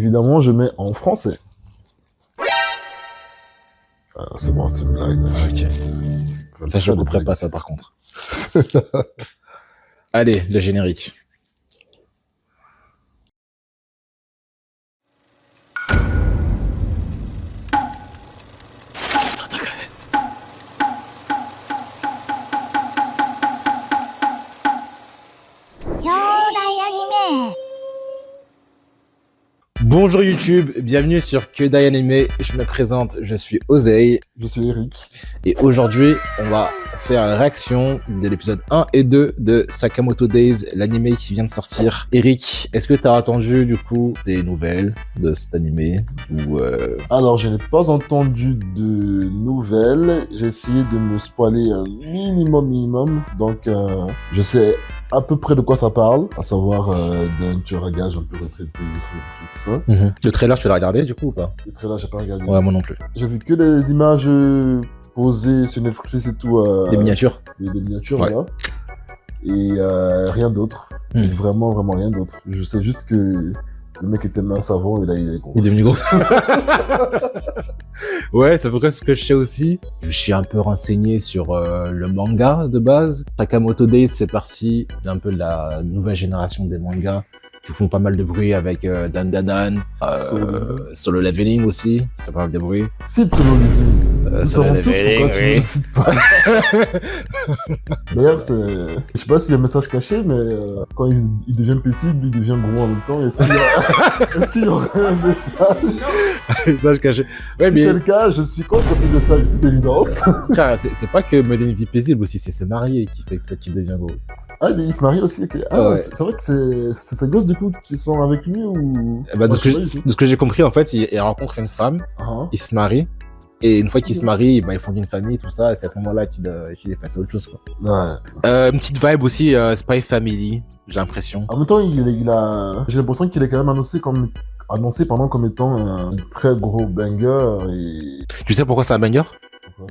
Évidemment, je mets en français. Ah, c'est bon, c'est une blague. Ok. Ça, je ne couperai pas ça, par contre. Allez, le générique. Bonjour YouTube, bienvenue sur Kyodai Anime. Je me présente, je suis Osei. Je suis Eric. Et aujourd'hui, on va faire la réaction de l'épisode 1 et 2 de Sakamoto Days, l'anime qui vient de sortir. Eric, est-ce que tu as attendu du coup des nouvelles de cet anime ou Alors, je n'ai pas entendu de nouvelles. J'ai essayé de me spoiler un minimum. Donc, je sais à peu près de quoi ça parle, à savoir d'un tueur à gages un peu retraité, tout ça. Le trailer, tu l'as regardé du coup ou pas? Le trailer, j'ai pas regardé. Ouais, moi non plus. J'ai vu que des images posées sur Netflix et tout. Des miniatures. Des miniatures, Ouais. voilà. Et rien d'autre. Vraiment rien d'autre. Je sais juste que le mec était mince avant et là il est gros. Il est devenu gros. Ouais, c'est à peu près ce que je sais aussi. Je suis un peu renseigné sur le manga de base. Sakamoto Days, c'est parti d'un peu de la nouvelle génération des mangas qui font pas mal de bruit avec Dan Dan Dan, Solo Leveling aussi, ça fait pas mal de bruit. Cite Solo Leveling. Nous Solo savons tous Leveling, pourquoi tu ne oui. le cites pas. D'ailleurs, je sais pas s'il y a un message caché, mais quand il devient paisible, il devient gros en même temps. Est-ce qu'il y aurait un message? Ça, je cachais. Ouais, Si mais c'est le cas, je suis contre ce message de toute évidence. frère, c'est pas que mener une vie paisible aussi, c'est se marier qui fait que toi tu deviens gros. Ah, il se marie aussi, ok. Ah, Ouais. c'est vrai que c'est ses gosses du coup qui sont avec lui ou... Bah, de Moi, ce que je sais pas du tout. de ce que j'ai compris, en fait, il rencontre une femme, Ah, il se marie, et une fois qu'il se marie, bah, ils font une famille, tout ça, et c'est à ce moment-là qu'il est passé à autre chose, quoi. ouais. Une petite vibe aussi, Spy Family, j'ai l'impression. En même temps, j'ai l'impression qu'il est quand même annoncé comme étant un très gros banger et... Tu sais pourquoi c'est un banger? Pourquoi?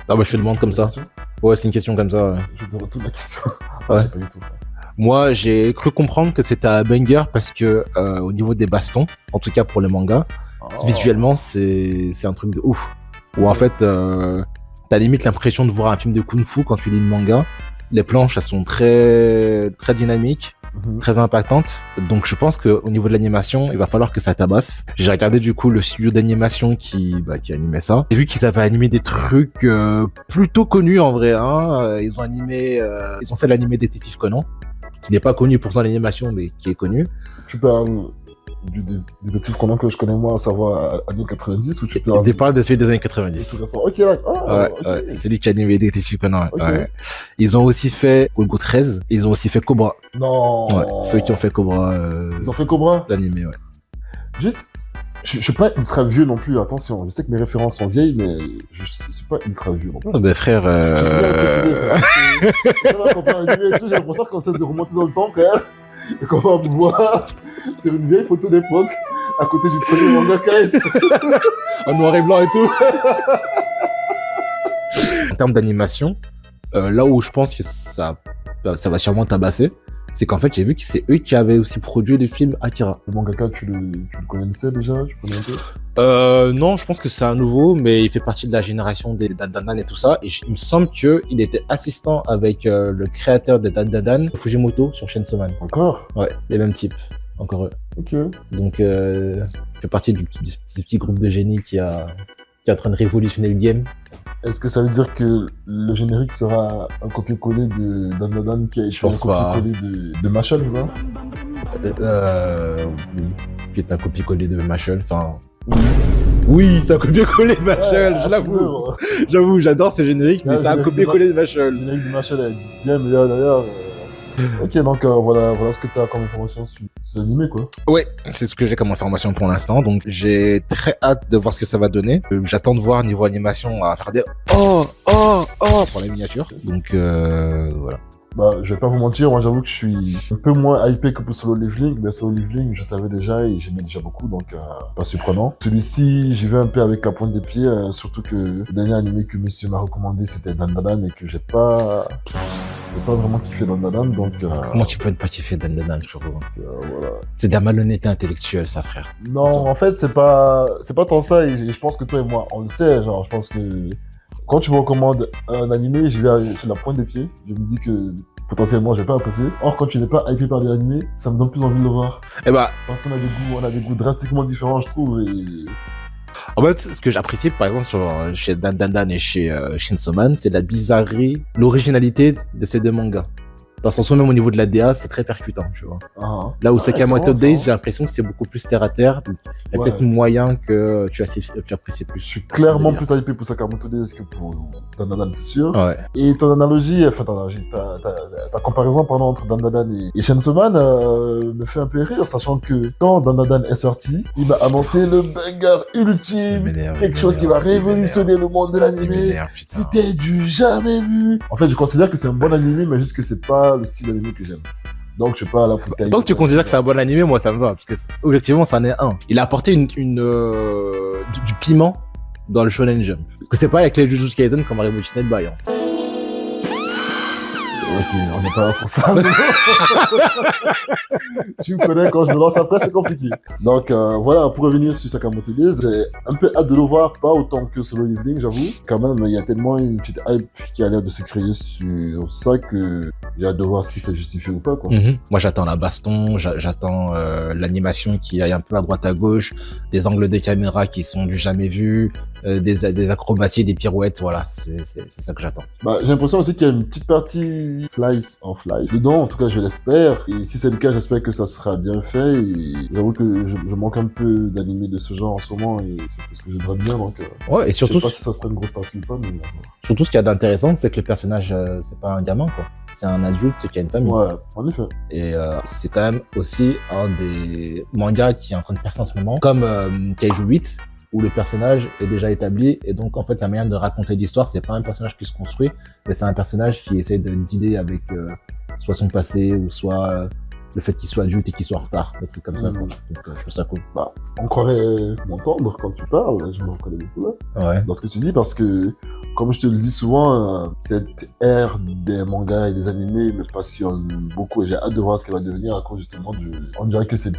Ah bah je te demande comme ça. Ouais, c'est une question comme ça. Ouais. Je te retourne la question. Ouais. Je sais pas du tout. Moi, j'ai cru comprendre que c'était un banger parce que au niveau des bastons, en tout cas pour le manga, Oh. visuellement c'est un truc de ouf. Où en fait, t'as limite l'impression de voir un film de kung-fu quand tu lis le manga. Les planches, elles sont très dynamiques, très impactantes. Donc je pense qu'au niveau de l'animation, il va falloir que ça tabasse. J'ai regardé du coup le studio d'animation qui animait ça. J'ai vu qu'ils avaient animé des trucs plutôt connus en vrai. Hein. Ils ont fait l'animé Détective Conan, qui n'est pas connu pour son animation, mais qui est connu. Tu parles du détective Conan que je connais moi, à savoir années 90, ou tu parles Des parles de celui des années de 90. tout façon. Ok, d'accord. Ah, Ouais, ok. ouais, c'est lui qui a animé Détective Conan. Ok. Ouais. Ils ont aussi fait Golgo 13. Ils ont aussi fait Cobra. Non. Ouais, ceux qui ont fait Cobra. Ils ont fait Cobra. L'animé, ouais. Juste, je suis pas ultra vieux non plus, attention. Je sais que mes références sont vieilles, mais je suis pas ultra vieux non plus. Oh, ben frère. Quand on parle d'animé et tout, j'ai l'impression qu'on essaie de remonter dans le temps, frère. Et qu'on va me voir sur une vieille photo d'époque, à côté du premier mangaka. En noir et blanc et tout. En termes d'animation, là où je pense que ça va sûrement tabasser, c'est qu'en fait j'ai vu que c'est eux qui avaient aussi produit le film Akira. Le mangaka, tu le connaissais déjà? Tu connais un peu? Non, je pense que c'est un nouveau, mais il fait partie de la génération des Dan Dan Dan et tout ça. Et il me semble qu'il était assistant avec le créateur des Dan Dan Dan, Fujimoto, sur Chainsaw Man. Encore? Ouais, les mêmes types, encore eux. Ok. Donc, il fait partie du petit groupe de génie qui est en train de révolutionner le game. Est-ce que ça veut dire que le générique sera un copier-coller de Dan Dan Dan qui a été un pense pas. copier-coller de Machel, c'est ça? Oui. Qui est un copier-coller de Machel, enfin... Oui, c'est un copier-coller de Machel, je l'avoue. J'avoue, j'adore ce générique, mais Ouais, c'est un générique copier-coller de Le Machel. générique de Machel est bien meilleur d'ailleurs. Ok, donc voilà ce que tu as comme information sur l'animé, quoi. Ouais, c'est ce que j'ai comme information pour l'instant, donc j'ai très hâte de voir ce que ça va donner. J'attends de voir niveau animation à faire des oh pour la miniature. Donc voilà. Bah, je vais pas vous mentir, moi j'avoue que je suis un peu moins hypé que pour Solo Leveling, mais Solo Leveling, je savais déjà et j'aimais déjà beaucoup, donc pas surprenant. Celui-ci, j'y vais un peu avec la pointe des pieds, surtout que le dernier animé que monsieur m'a recommandé, c'était Dan Dan Dan et que j'ai pas j'ai pas vraiment kiffé Dandadan, donc... Comment tu peux ne pas kiffer Dan Dan Dan, frérot? voilà. C'est de la malhonnêteté intellectuelle, ça, frère. Non, en fait, c'est pas tant ça, et je pense que toi et moi, on le sait, genre, je pense que quand tu me recommandes un animé, je vais sur la pointe des pieds, je me dis que potentiellement, je vais pas apprécier. Or, quand tu n'es pas hypé par des animés, ça me donne plus envie de le voir. Eh bah, Parce qu'on a des goûts drastiquement différents, je trouve, et... en fait, ce que j'apprécie, par exemple, chez Dan Dan Dan et chez Chainsaw Man, c'est la bizarrerie, l'originalité de ces deux mangas. Dans le sens où même au niveau de la DA, c'est très percutant, tu vois. Là où Sakamoto Days, j'ai l'impression que c'est beaucoup plus terre à terre. Donc il y a peut-être moyen que tu apprécies plus. Je suis clairement plus hypé pour Sakamoto Days que pour Dandadan, c'est sûr. Ouais. Et ton analogie, ta comparaison pardon, entre Dandadan et Chainsaw Man me fait un peu rire, sachant que quand Dandadan est sorti, il m'a annoncé le banger ultime, quelque chose qui va révolutionner le monde de l'animé. C'était du jamais vu. En fait, je considère que c'est un bon animé, mais juste que c'est pas le style d'animé que j'aime. Donc, je sais pas, là, pour tant que tu considères que c'est un bon animé, moi, ça me va. Parce que, objectivement, c'en est un. Il a apporté du piment dans le Shonen Jump. Que c'est pas avec les Jujutsu Kaisen qu'on va révolutionner le bail. Hein. Ok, on n'est pas là pour ça. Tu me connais, quand je me lance après, c'est compliqué. Donc voilà, pour revenir sur Sakamoto Days, j'ai un peu hâte de le voir, pas autant que Solo Leveling, j'avoue. Quand même, il y a tellement une petite hype qui a l'air de se créer sur ça que j'ai hâte de voir si c'est justifié ou pas, quoi. Moi, j'attends la baston, j'attends l'animation qui aille un peu à droite à gauche, des angles de caméra qui sont du jamais vu, des acrobaties, des pirouettes, voilà, c'est ça que j'attends. Bah, j'ai l'impression aussi qu'il y a une petite partie slice of life dedans, en tout cas je l'espère, et si c'est le cas j'espère que ça sera bien fait, et j'avoue que je manque un peu d'animé de ce genre en ce moment, et c'est ce que j'aimerais bien, donc ouais, et surtout, je sais pas si ça serait une grosse partie ou pas, mais surtout ce qu'il y a d'intéressant, c'est que le personnage, c'est pas un gamin, quoi. C'est un adulte qui a une famille. Ouais, en effet. Et c'est quand même aussi un des mangas qui est en train de percer en ce moment, comme Kaiju 8, où le personnage est déjà établi, et donc en fait la manière de raconter l'histoire, c'est pas un personnage qui se construit, mais c'est un personnage qui essaie de dealer avec soit son passé, ou soit le fait qu'il soit adulte et qu'il soit en retard, des trucs comme ça, quoi. Donc je trouve ça cool. Bah, on croirait m'entendre quand tu parles, je me reconnais beaucoup là, dans ce que tu dis, parce que comme je te le dis souvent, cette ère des mangas et des animés me passionne beaucoup, et j'ai hâte de voir ce qu'elle va devenir à cause justement on dirait que c'est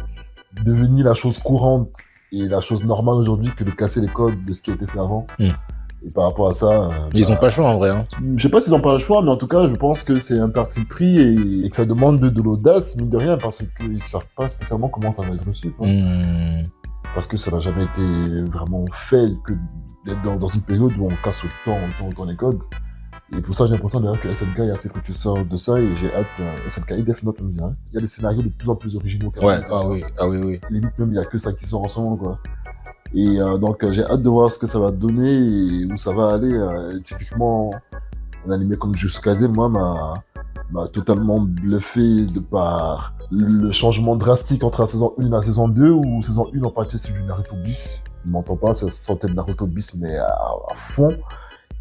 devenu la chose courante et la chose normale aujourd'hui que de casser les codes de ce qui a été fait avant. Et par rapport à ça... ils ont pas le choix en vrai. Hein. Je sais pas s'ils ont pas le choix, mais en tout cas, je pense que c'est un parti pris et que ça demande de l'audace, mine de rien, parce qu'ils savent pas spécialement comment ça va être reçu. Parce que ça n'a jamais été vraiment fait que d'être dans une période où on casse autant les codes. Et pour ça, j'ai l'impression d'ailleurs que SNK est assez précurseur de ça, et j'ai hâte, SNK et Death Note, on dirait. Il y a des scénarios de plus en plus originaux. Ouais, ah oui. Limite même, il y a que ça qui sort en ce moment, quoi. Et donc, j'ai hâte de voir ce que ça va donner et où ça va aller. Typiquement, un animé comme Jujutsu Kaisen, moi, m'a totalement bluffé de par le changement drastique entre la saison 1 et la saison 2, où saison 1, on partait sur du Naruto bis. Je m'entends pas, ça sentait le Naruto bis, mais à fond.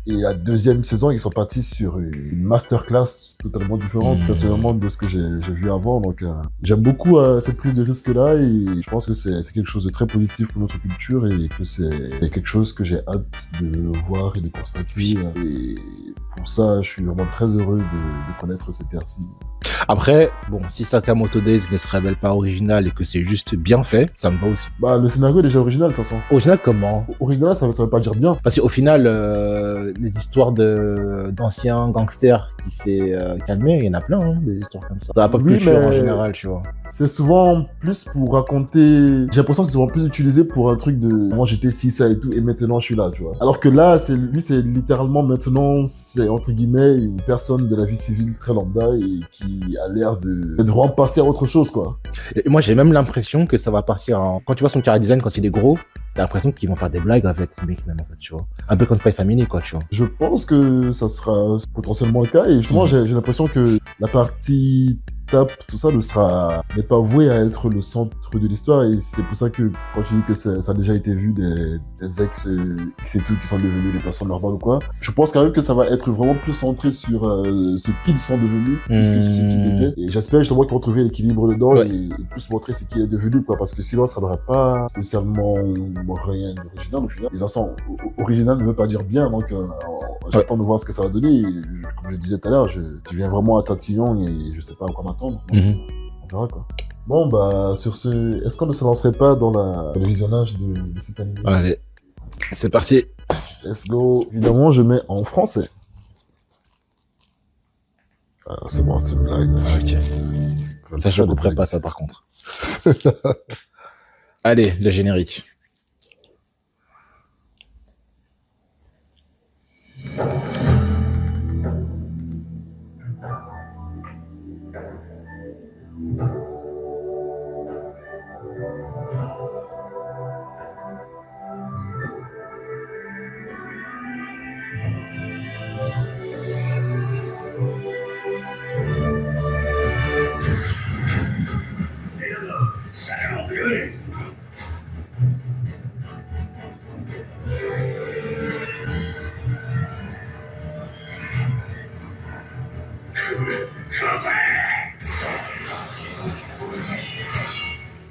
Et la deuxième saison, ils sont partis sur une masterclass totalement différente, personnellement, de ce que j'ai vu avant. Donc, j'aime beaucoup cette prise de risque-là, et je pense que c'est quelque chose de très positif pour notre culture, et que c'est quelque chose que j'ai hâte de voir et de constater. Et pour ça, je suis vraiment très heureux de connaître cette ère-ci. Après, bon, si Sakamoto Days ne se révèle pas original et que c'est juste bien fait, ça me va aussi. Bah, le scénario est déjà original, de toute façon. Original comment? Original, ça veut pas dire bien. Parce qu'au final, les histoires d'anciens gangsters qui s'est calmé, il y en a plein, hein, des histoires comme ça. Dans la pop culture en général, tu vois. C'est souvent plus pour raconter... J'ai l'impression que c'est souvent plus utilisé pour un truc de... Moi, j'étais ci, ça et tout, et maintenant, je suis là, tu vois. Alors que là, lui, c'est littéralement maintenant, c'est entre guillemets une personne de la vie civile très lambda et qui a l'air de vraiment passer à autre chose, quoi. Et moi, j'ai même l'impression que ça va partir en... Quand tu vois son chara design, quand il est gros, t'as l'impression qu'ils vont faire des blagues avec ce mec même, en fait, tu vois. Un peu comme Spy Family, quoi, tu vois. Je pense que ça sera potentiellement le cas, et justement, j'ai l'impression que la partie tout ça n'est pas voué à être le centre de l'histoire, et c'est pour ça que quand tu dis que ça a déjà été vu des ex et tout qui sont devenus des personnes normales ou quoi, je pense quand même que ça va être vraiment plus centré sur ce qu'ils sont devenus plus que sur ce qu'ils étaient, et j'espère justement qu'ils vont trouver l'équilibre dedans, et plus montrer ce qu'il est devenu, quoi, parce que sinon ça n'aurait pas spécialement rien d'original au final. Et de toute façon, original ne veut pas dire bien, donc j'attends de voir ce que ça va donner, et comme le disais tout à l'heure, je viens vraiment à tatillon et je sais pas à quoi m'attendre. On verra quoi. Bon, bah, sur ce, est-ce qu'on ne se lancerait pas dans le visionnage de cet anime? Allez, c'est parti. Let's go. Évidemment, je mets en français. Ah, c'est bon, c'est une blague. Ok. Ça, je ne couperai pas ça par contre. Allez, le générique.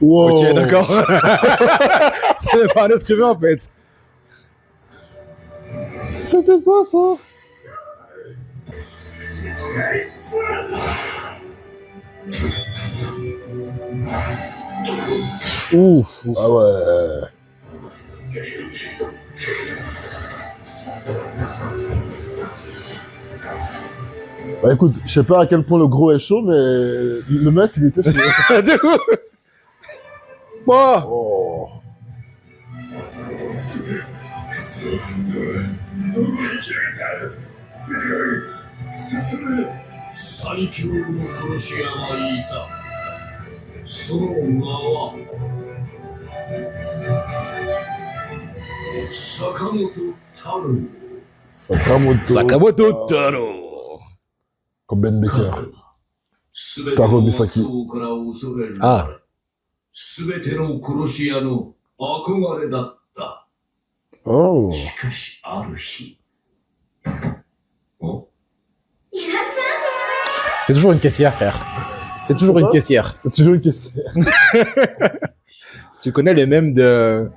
Wow. Ok, d'accord. C'est pas un être humain en fait. C'était quoi ça? Ouf. Ah ouais. Bah écoute, je sais pas à quel point le gros est chaud, mais le mess il était chaud. De coup. Bon. Oh. 最強の殺し屋がいた。その名は坂本太郎。 Sakamoto Taro. Comme Ben Becker. すべての悪党から恐れる。ああ。すべての殺し屋の憧れだった。 Oh. しかしある日。お C'est toujours une caissière, frère. C'est toujours une caissière. C'est toujours une question. Tu connais les mêmes de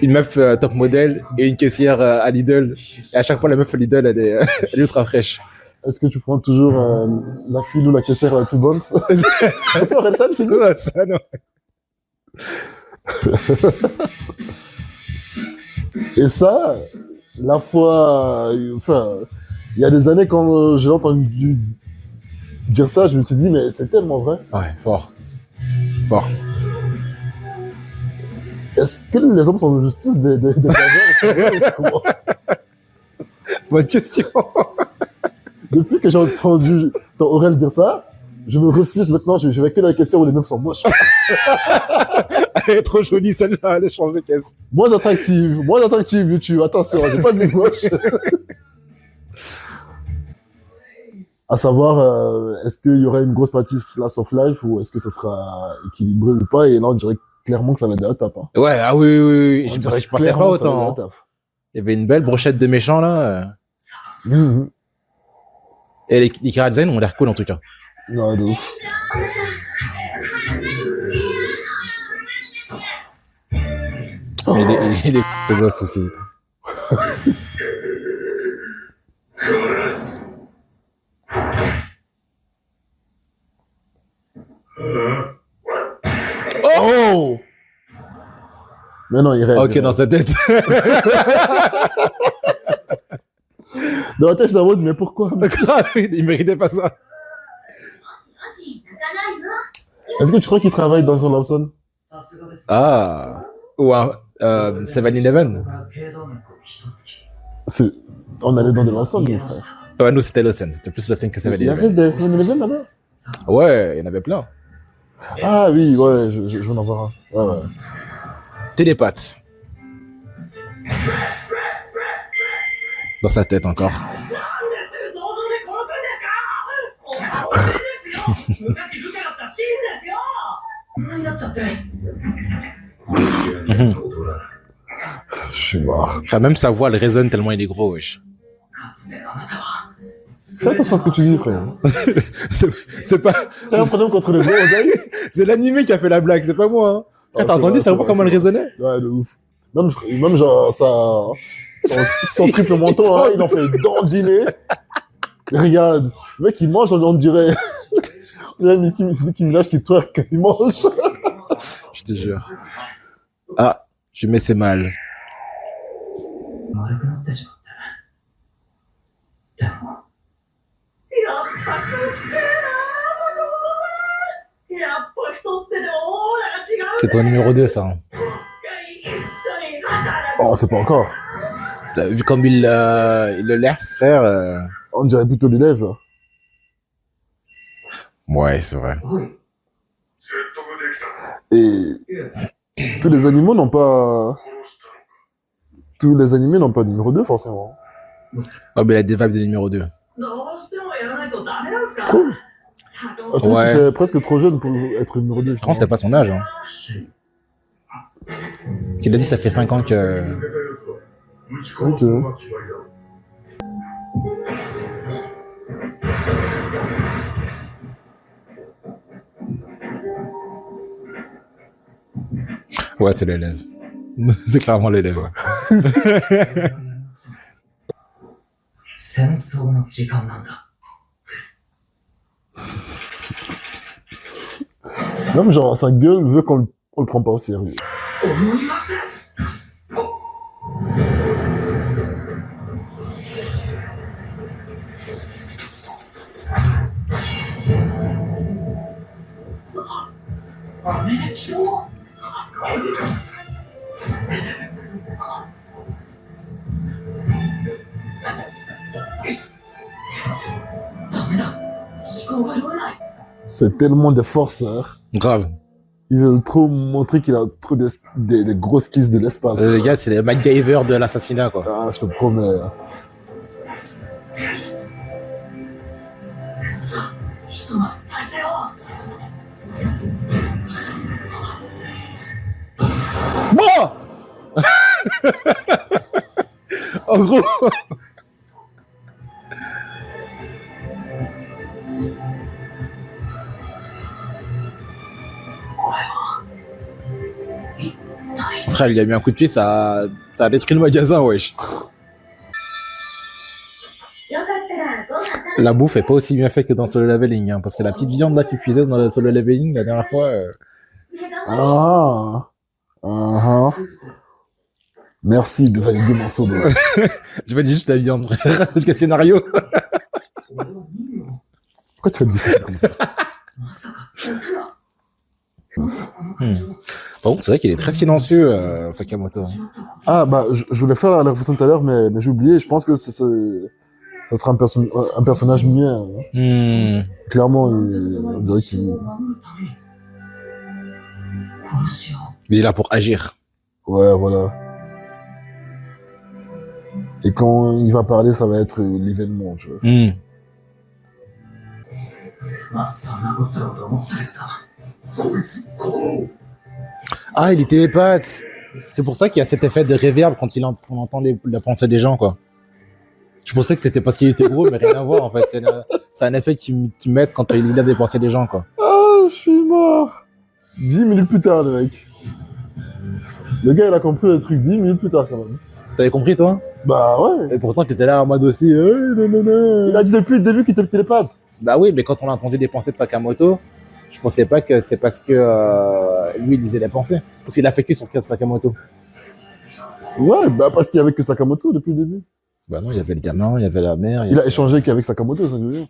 une meuf top modèle et une caissière à Lidl. Et à chaque fois, la meuf à Lidl, elle est ultra fraîche. Est-ce que tu prends toujours la fille ou la caissière la plus bonne? C'est pas Orelsan, c'est nous? Ça, non. Et ça, la fois, enfin, il y a des années quand j'ai entendu dire ça, je me suis dit mais c'est tellement vrai. Ouais, fort. Fort. Est-ce que les hommes sont juste tous des pervers? Bonne question. Depuis que j'ai entendu Aurel dire ça, je me refuse maintenant, je vais que dans les questions où les meufs sont moches. Elle est trop jolie celle-là, elle change de caisse. Moins attractive, YouTube, attention, j'ai pas dit moche. À savoir, est-ce qu'il y aurait une grosse partie Slice of Life ou est-ce que ça sera équilibré ou pas? Et là, on dirait clairement que ça va être de la tape. Hein. Ouais, ah oui. On Je dirait pensais pas clairement que ça va être de la autant. tape. Il y avait une belle brochette de méchants là. Mhm. Et les chara design ont l'air cool en tout cas. Non, de ouf. Oh. Et des de gosses aussi. Oh! Mais non, il rêve. Ok, dans sa tête. Dans la tête, je demande, mais pourquoi? Grave, il méritait pas ça. Est-ce que tu crois qu'il travaille dans un Lawson? Ah. Ou un 7-Eleven. On allait dans des Lawson, mon frère. Ouais, nous c'était Lawson. C'était plus Lawson que Il y avait 7-Eleven. des 7-Eleven là-bas? Ouais, il y en avait plein. Ah oui, ouais, je vais en avoir un. Ouais, ouais. Télépathe. Dans sa tête encore. Je suis mort. Enfin, même sa voix, elle résonne tellement il est gros, wesh. Fais attention à ce que tu dis, frère. C'est pas. T'as un problème contre les gros, Ozaï? C'est l'animé qui a fait la blague, c'est pas moi. Hein. Frère, t'as entendu sa voix comment elle résonnait? Ouais, de ouf. Même genre, son triple menton, hein, il en fait dandiner. Regarde, le mec, il mange, on dirait... Il y a Nicki Minaj qui twerk quand il mange. Je te jure. Ah, je mets c'est mal. 丸くなってしまってでもやっぱ食ってえな坂本さんやっぱ太っててもオーラが違うね C'est ton numéro 2, ça. Hein. 一緒に働く Oh, c'est pas encore. T'as vu comme il le laisse, frère On dirait plutôt l'élève. Là. Ouais, c'est vrai. おい Et tous les animaux n'ont pas... Tous les animés n'ont pas de numéro 2, forcément. Oh, mais il a des vibes de numéro 2. どうしてもやらないとダメなんすか Trop. 坂 Je 本 trouve Ouais. qu'il fait presque trop jeune pour être numéro 2. Je pense que c'est pas son âge. Hein. Il a dit ça fait 5 ans que... Ok. Ouais, c'est l'élève. C'est clairement l'élève. Ouais. 戦争の時間なんだ Même genre, sa gueule veut qu'on le prend pas au sérieux. 思いません あれで昨日 ダメだ思考が読めない C'est tellement des forceurs. Grave. Ils veulent trop montrer qu'il a trop des grosses skills de l'espace. Les gars, c'est les MacGyver de l'assassinat, quoi. Ah, je te promets. ひとまず体勢を Bon En gros... Frère, il a mis un coup de pied, ça a détruit le magasin, wesh. La bouffe est pas aussi bien faite que dans Solo Leveling, hein, parce que la petite viande là qu'ils cuisaient dans le Solo Leveling la dernière fois... Ah. Ah. Merci de valider mon solo. Je vais dire juste la viande, frère, parce que scénario... Pourquoi tu vas le dire comme ça? Par contre, c'est vrai qu'il est très silencieux, Sakamoto. Ah, bah, je voulais faire la réflexion tout à l'heure, mais j'ai oublié. Je pense que ça sera un personnage muet. Hein. Clairement, on dirait qu'il... 殺し合おう Il est là pour agir. Ouais, voilà. Et quand il va parler, ça va être l'événement, tu vois. まあそんなことだろうと思ってたけどさ Ah, il est télépathe. C'est pour ça qu'il y a cet effet de réverb quand on entend la pensée des gens, quoi. Je pensais que c'était parce qu'il était gros, mais rien à voir, en fait. C'est un effet qu'ils mettent quand il a des pensées des gens, quoi. Ah, je suis mort. 10 minutes plus tard, le mec. Le gars, il a compris le truc 10 minutes plus tard, quand même. T'avais compris, toi? Bah ouais. Et pourtant, t'étais là en mode aussi... Il a dit depuis le début qu'il était télépathe. Bah oui, mais quand on a entendu des pensées de Sakamoto, je pensais pas que c'est parce que lui, il lisait les pensées. Parce qu'il a fait que sur Sakamoto. Ouais, bah parce qu'il y avait que Sakamoto depuis le début. Bah non, il y avait le gamin, il y avait la mère... Il a échangé qu'avec Sakamoto, ça veut dire.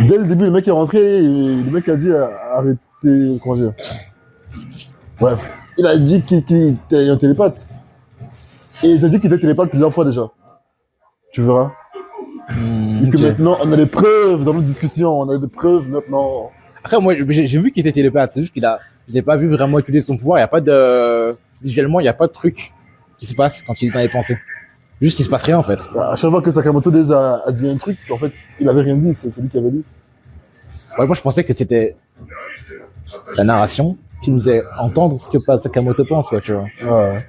Dès le début, le mec est rentré, le mec a dit arrêtez, comment dire. Bref, il a dit qu'il était un télépathe. Et il a dit qu'il était télépathe plusieurs fois déjà. Tu verras. Et que ok. maintenant, on a des preuves dans notre discussion, on a des preuves maintenant. Après, moi, j'ai vu qu'il était télépathe, c'est juste je l'ai pas vu vraiment utiliser son pouvoir, il y a pas de... Visuellement, il y a pas de truc qui se passe quand il est dans les pensées. Juste, il se passe rien, en fait. À chaque fois que Sakamoto a dit un truc, en fait, il avait rien dit, c'est lui qui avait dit. Ouais, moi, je pensais que c'était la narration qui nous faisait entendre ce que Sakamoto pense, quoi, tu vois. Ouais.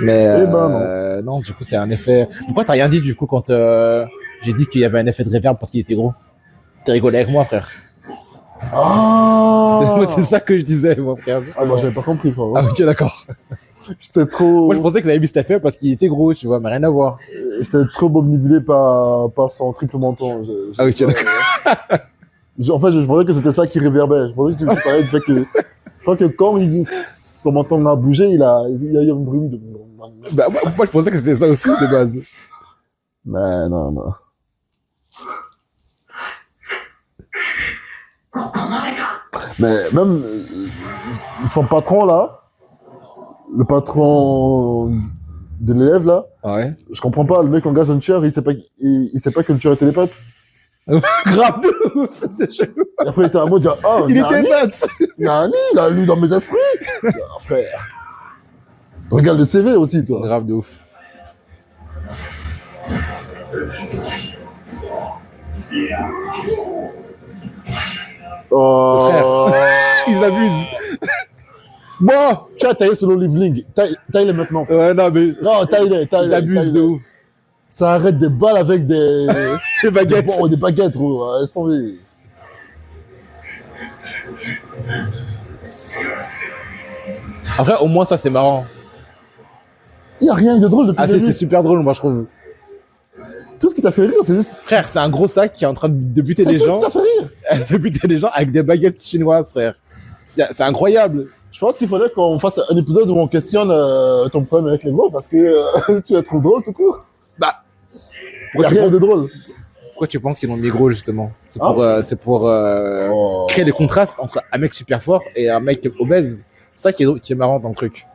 Mais Eh ben, non, du coup, c'est un effet... Pourquoi t'as rien dit, du coup, quand j'ai dit qu'il y avait un effet de réverb parce qu'il était gros? T'es rigolé avec moi, frère. Ah C'est ça que je disais, moi, frère. Ah bah j'avais pas compris, frère. Ah, ok, d'accord. J'étais trop... Moi, je pensais que ça avait mis cet effet parce qu'il était gros, tu vois, mais rien à voir. j'étais trop obnubilé par son triple menton. Ah, ok, d'accord. En fait, je pensais que c'était ça qui réverbait. Je pensais que tu parlais du fait que. Je crois que quand son menton a bougé, il y a eu un bruit de. Bah, moi, je pensais que c'était ça aussi de base. Mais non, non. Mais même son patron là, le patron de l'élève là, Ouais. je comprends pas, le mec engage un tueur, il sait pas que le tueur est télépathe. Grave de ouf, c'est chelou. Et après il était en mode, oh, Il était bête. Nani, il a lu dans mes esprits. Ah, frère. Regarde le CV aussi, toi. Grave de ouf. Oh. Frère, ils abusent. Bon, tu as taillé selon Liveling. Taille-le maintenant. Ouais, non, mais Non, taille-le. ils abusent de ouf. Ça arrête des balles avec des Des baguettes. des baguettes, gros. Laisse tomber. Après, au moins, ça, c'est marrant. Il n'y a rien de drôle depuis Ah, le début. c'est super drôle, moi, je trouve. Tout ce qui t'a fait rire, c'est juste. Frère, c'est un gros sac qui est en train de buter C'est des tout ce gens. qui t'a fait rire. De buter des gens avec des baguettes chinoises, frère. C'est incroyable. Je pense qu'il faudrait qu'on fasse un épisode où on questionne ton problème avec les mots parce que tu es trop drôle tout court. Bah, Il n'y a rien de drôle. pourquoi tu penses qu'ils l'ont mis gros, justement? C'est pour Oh. créer des contrastes entre un mec super fort et un mec obèse. C'est ça qui est marrant dans le truc.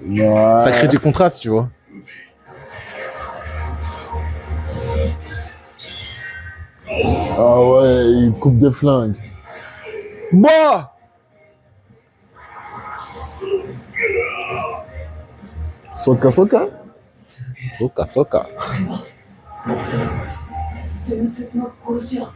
Ouais. Ça crée du contraste, tu vois. Ah ouais, il coupe des flingues. Moi Soka Soka. Soka, soka. 伝説の殺し屋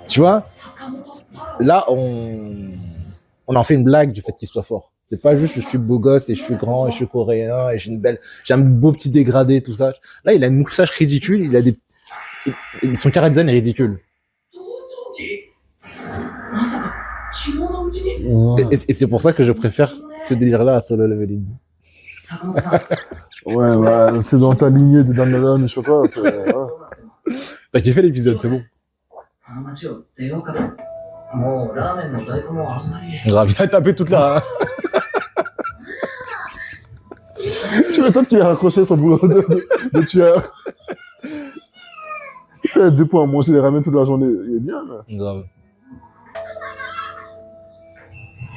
Tu vois, 坂本太郎 là, on en fait une blague du fait qu'il soit fort. C'est pas juste je suis beau gosse et je suis grand et je suis coréen et j'ai un beau petit dégradé, tout ça. Là, il a une moustache ridicule, son chara design est ridicule. 盗聴器まさか着物うちに Ouais, Et c'est pour ça que je préfère ce délire-là à Solo Leveling. 坂本さん ouais, bah, c'est dans ta lignée de Dandadan, je sais pas. Ouais. T'as kiffé l'épisode, c'est bon. この町を出ようかともうラーメンの在庫もあんまり Grave, il a tapé toute la... Tu m'étonnes qu'il a raccroché son boulot de tueur. Il a 10 points à manger des ramen toute la journée. Il est bien, là. Grave.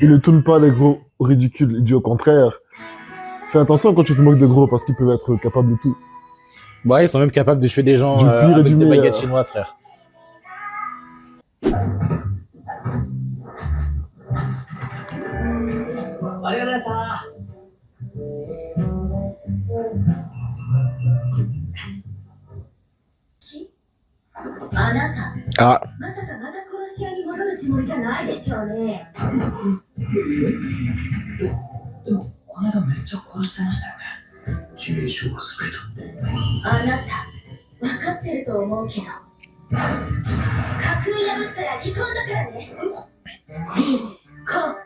Il ne tourne pas les gros ridicules. Il dit au contraire. Fais attention quand tu te moques de gros parce qu'ils peuvent être capables de tout. Ouais, ils sont même capables de tuer des gens Du pire et avec du des meilleur. baguettes chinoises, frère. ありがとうございましたあなた、 Ah, まさかまた殺し屋に戻るつもりじゃないでしょうね。でもこの間めっちゃ殺してましたよね致命傷が少あなた、分かってると思うけど。架空破ったら離婚だからね。離婚。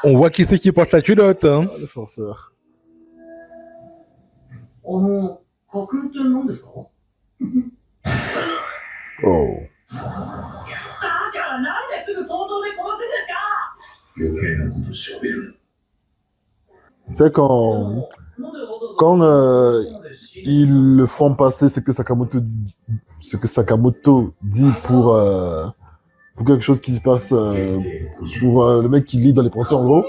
on voit qui c'est qui porte la culotte, hein. Ah, le forceur. 架空って何ですか Oh. だからなんですぐ想像で殺すんですか余計なこと喋る Tu sais, quand ils le font passer ce que Sakamoto dit pour quelque chose qui se passe pour le mec qui lit dans les pensées, en gros,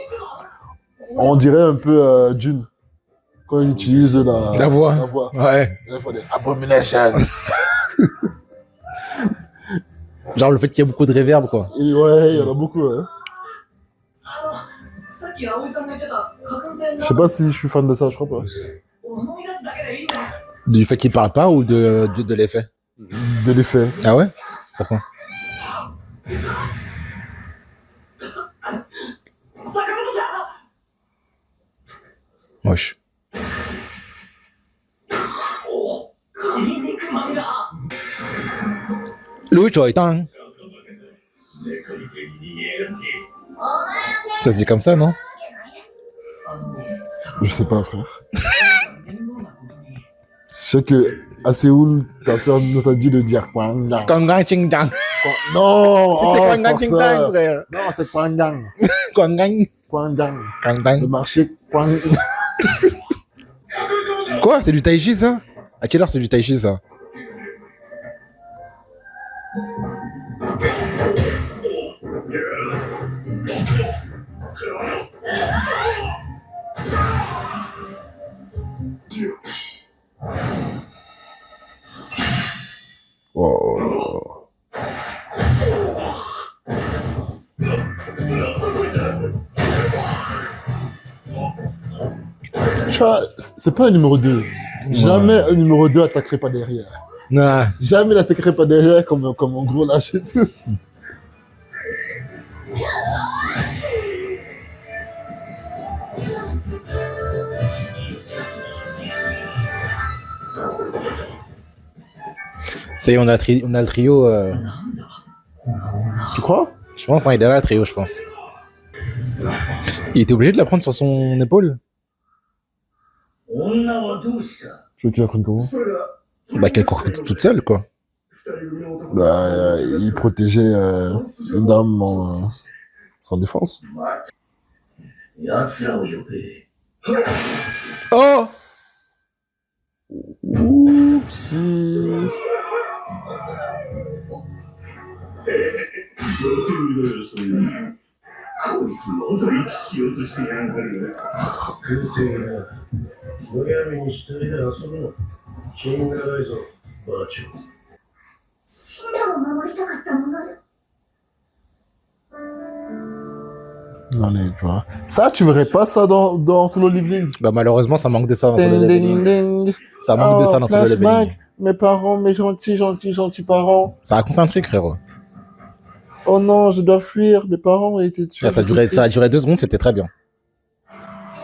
on dirait un peu Dune. Quand ils utilisent La voix. La voix. Ouais. La voix des abominations. Genre le fait qu'il y a beaucoup de réverb, quoi. Et ouais, il y en a beaucoup. Hein. さっき葵さんが言ってた架空って Je sais pas si je suis fan de ça, je crois pas. 思い出すだけでいいんだよ Du fait qu'il parle pas ou de l'effet? De l'effet. Ah ouais? Pourquoi? 坂本さん Wesh. 神肉まんが Louis Choi Tang. メカニケに逃げやがって Ça se dit comme ça, non? Je sais pas, frère. Je sais que à Séoul, ta sœur nous a dit de dire Kwangang. Kwangang Chingdang. Non! C'était oh, Kwangang Chingdang, forceur. frère. Non, c'est Kwangang. Kwangang. Kwangang. Le Kwangang. marché Kwangang. Quoi? C'est du tai chi, ça? À quelle heure c'est du tai chi, ça? Oh. Tu vois, c'est pas un numéro 2. Jamais un numéro 2 attaquerait pas derrière. Non. Jamais il attaquerait pas derrière comme un gros lâche et tout. Ça y est, on a le trio. Tu crois? Je pense, hein, il est là, le trio, je pense. Il était obligé de la prendre sur son épaule? 女はどうした？ Tu veux qu'il apprenne comment? それが Bah, qu'elle court toute seule, quoi. 二人組の男 Bah, il protégeait une dame sans défense. 奴らを呼べ。 Oh! Oups. どういうのよそれ。こいつまだ息しようとしてやがる。空挺な。むやみに一人で遊ぶの。品がないぞ、バーチョー。死んだを守りたかったものよ。 Allez, tu vois. Ça, tu verrais pas ça dans Solo Leveling. Bah, malheureusement, ça manque de ça dans Solo Ding, Leveling. ding, ding. Ça manque de ça dans Solo flashback. Leveling. Mes parents, mes gentils parents. Ça raconte un truc, frérot. Oh non, je dois fuir. Mes parents ont été tués. Ah, ça a duré 2 secondes, c'était très bien.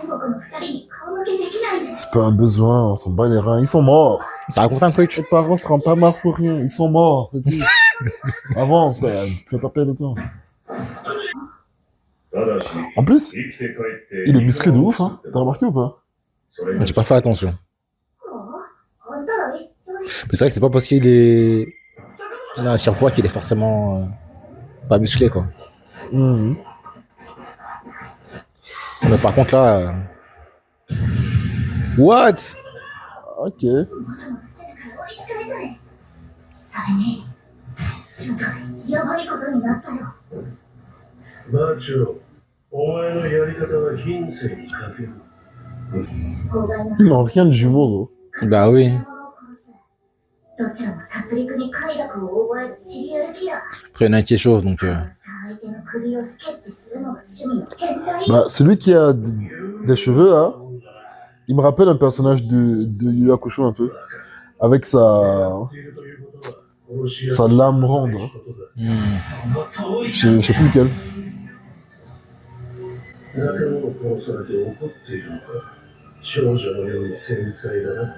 天国の二人に顔向けできないんです。 C'est pas un besoin, on s'en bat les reins. Ils sont morts. Ça raconte un truc. Les parents se rendent pas marre pour rien. Ils sont morts. c'est tout. Avance, frère. Fais pas perdre le temps. ただし、 En plus, 生きて帰って。 il est musclé de ouf, hein. T'as remarqué ou pas? それ Mais j'ai pas fait attention. あんたら一体 Mais c'est vrai que c'est pas parce qu'il est. Il a un surpoids qu'il est forcément. Pas musclé, quoi. Mhm. Mais par contre, là. What? Ok. 元の背中追いつかれたね。それに、ちょっとやばいことになったよ。バーチョー、お前のやり方は品性に欠ける。法外な Ils n'ont rien de jumeaux, Bah oui. どちらも殺戮に快楽を覚えるシリアルキラー。 Après, il y en a un qui est chauve, donc. 殺した相手の首をスケッチするのが趣味の変態。 Bah, celui qui a des cheveux, là, il me rappelle un personnage de Yu Yu Hakusho un peu. Avec sa lame ronde. Hein. Je sais plus lequel. 仲間を殺されて怒っているのか。少女のように繊細だな。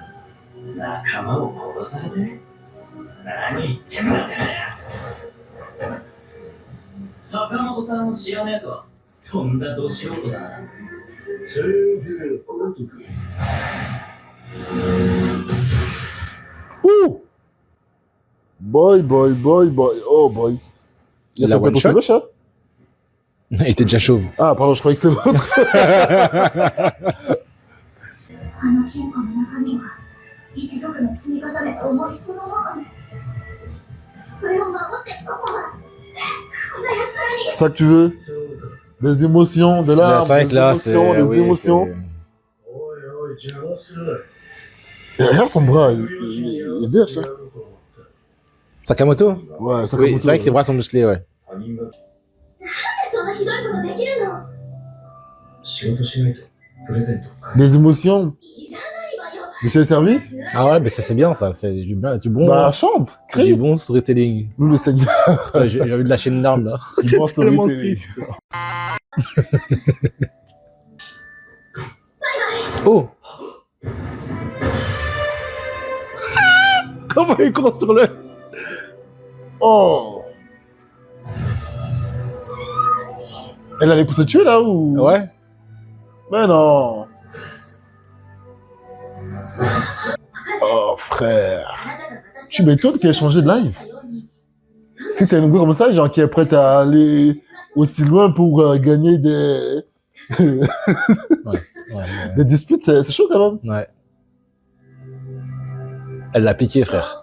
仲間を殺されて何言ってんだって坂本さんを知らねえとはとんだど素人だな。せいぜいおとく。 Ouh! Boy. Oh, boy. Il La a fait one péter ses shot? vaches, hein? Il était déjà chauve. Ah, pardon, je croyais que c'était l'autre. あの金庫の中身は一族の積み重ねた思いそのものね。それを守ってパパはこの奴らに C'est ça que tu veux? Des émotions, de Là, larmes, c'est vrai que des là, c'est. émotions, des oui, émotions. c'est- おいおい邪魔するな。 Et regarde son bras, il est vierge, hein? Sakamoto? Ouais, ça Oui, c'est vrai que ses bras sont musclés, ouais. 他人がそんなひどいことできるの？仕事しないとプレゼントを買え。 Des émotions. いらないわよ。 Michel Servi? Ah ouais, mais ça c'est bien, ça. C'est du bon. Bah, chante, C'est du crie. bon storytelling. Nous, le Seigneur. Ouais, j'ai envie de lâcher une larme, là. Du C'est bon tellement storytelling. triste. Oh! Comment il court sur le... Oh! Elle allait pour se tuer là ou? Ouais. Mais non. Oh frère. Tu m'étonnes qu'elle ait changé de live. Si t'as une go comme ça, genre qui est prête à aller aussi loin pour gagner des... des disputes, c'est chaud quand même. Ouais. Elle l'a piqué, frère.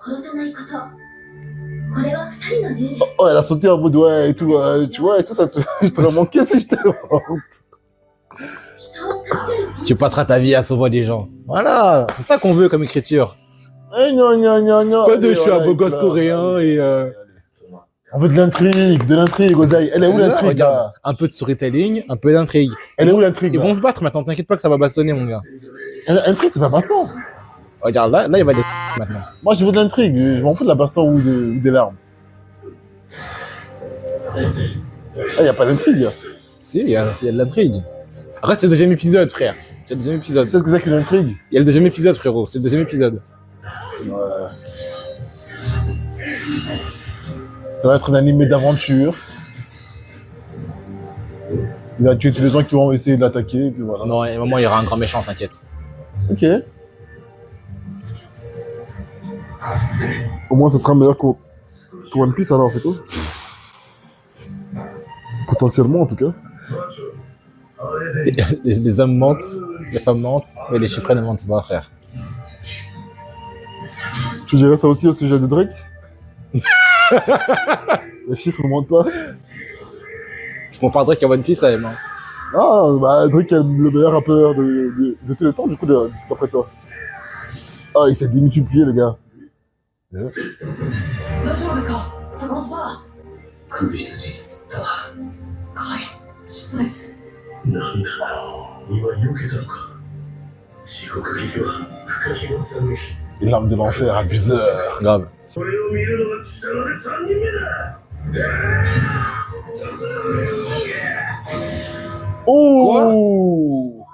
Oh, elle a sauté en mode ouais et tout, tu vois, et tout ça, je t'aurais manqué si je t'ai honte. Tu passeras ta vie à sauver des gens. Voilà, c'est ça qu'on veut comme écriture. Eh, non, non, non, non. Pas de Allez, je suis un voilà, beau gosse là. coréen et On veut de l'intrigue, Ozaï. Elle est où l'intrigue, regarde, là? un peu de storytelling, un peu d'intrigue. Elle est où l'intrigue? Ils vont se battre maintenant, t'inquiète pas que ça va bastonner, mon gars. L'intrigue, c'est pas baston. Regarde, là, il va y avoir des maintenant. Moi, je veux de l'intrigue. Je m'en fous de la baston ou des larmes. Ah, y a pas d'intrigue. Si, il y a de l'intrigue. Après, c'est le deuxième épisode, frère. C'est le deuxième épisode. Tu sais ce que c'est qu'une intrigue? Il y a le deuxième épisode, frérot. C'est le deuxième épisode. Ouais. Ça va être un animé d'aventure. Il va tuer tous les gens qui vont essayer de l'attaquer, et puis voilà. Non, à un moment, il y aura un grand méchant, t'inquiète. Ok. Au moins, ça sera meilleur que One Piece, alors, c'est cool. Potentiellement, en tout cas. Les hommes mentent, les femmes mentent, mais les chiffres ne mentent pas, frère. Tu dirais ça aussi au sujet de Drake? Les chiffres ne mentent pas. Je compare Drake à One Piece, quand même. Hein. Ah, bah Drake est le meilleur rappeur de tous les temps, du coup, d'après toi. Ah, il s'est démultiplié, les gars. Yeah. 大丈夫ですか坂本さん。首筋つったはい嫉妬ですなんだ今避けたのか地獄切りは深きの惨劇 L'âme de l'enfer, abuseur. Grave. これを見るのは貴様で3人目だ Oh!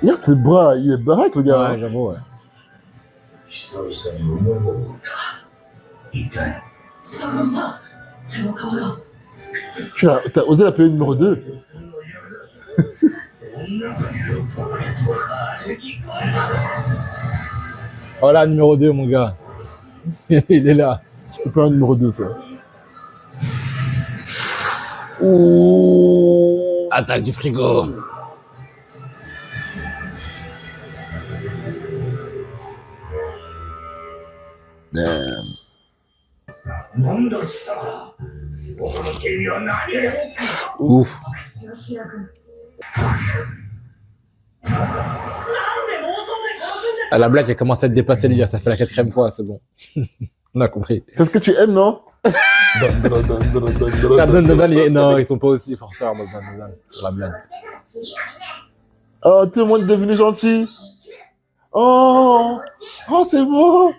Regarde ses bras, il est baraque le gars. Ouais, j'avoue, ouais. 久々に重いものを持った痛い坂本さん手の皮が T'as osé l'appeler numéro 2. Voilà, numéro 2, mon gars. Il est là. C'est pas un numéro 2, ça. Oh! Attaque du frigo. Damn. なんだ貴様スポーの権利は何や Ouf. 口を開くの Ah, la blague, elle commence à être dépassée, les gars. Ça fait la 4e fois, c'est bon. On a compris. C'est ce que tu aimes, non? Non, ils sont pas aussi forceurs en mode sur la blague. Oh, tout le monde est devenu gentil. Oh, oh, c'est beau.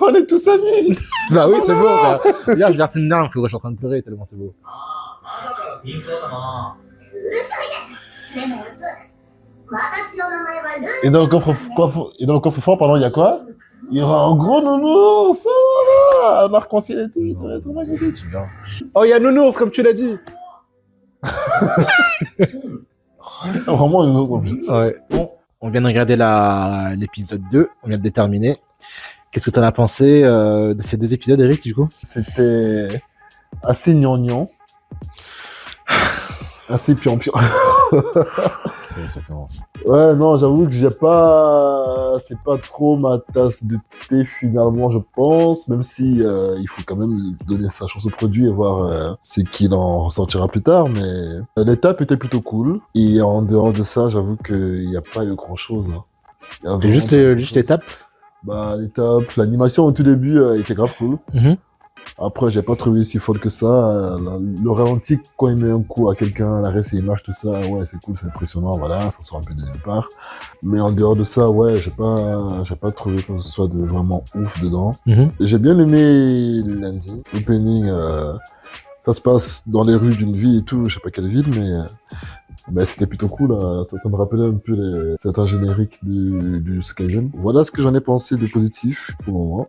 On est tous amis. Bah oui, c'est beau, frère. Regarde, je verse une larme, frérot. Je suis en train de pleurer tellement c'est beau. 失礼なやつ私の名前はルー Et dans le coffre-fort, pardon, il y a quoi? Il y aura un gros nounours. Oh, un arc-en-ciel et tout. Ça va être magnifique. C'est bien. Oh, il y a Nounours, comme tu l'as dit. Vraiment un nounours en plus. Ouais. Bon, on vient de regarder l'épisode 2. On vient de déterminer. Qu'est-ce que t'en as pensé de ces 2 épisodes, Eric, du coup? C'était assez gnangnan. Assez pion-pion. Ouais, ça commence. Ouais, non, j'avoue que c'est pas trop ma tasse de thé finalement, je pense, même si il faut quand même donner sa chance au produit et voir ce qu'il en ressortira plus tard, mais l'étape était plutôt cool. Et en dehors de ça, j'avoue qu'il n'y a pas eu grand chose. Hein. Juste l'étape. Bah, l'étape, l'animation au tout début était grave cool. Après, j'ai pas trouvé si folle que ça. Le ralenti, quand il met un coup à quelqu'un, l'arrêt sur l'image, tout ça, ouais, c'est cool, c'est impressionnant, voilà, ça sort un peu de nulle part. Mais en dehors de ça, ouais, j'ai pas trouvé que ce soit de vraiment ouf dedans. J'ai bien aimé l'ending, l'opening, ça se passe dans les rues d'une ville et tout, je sais pas quelle ville, mais Ben, c'était plutôt cool, là. Ça me rappelait un peu certains génériques du Skyrim. Voilà ce que j'en ai pensé de positif pour le moment.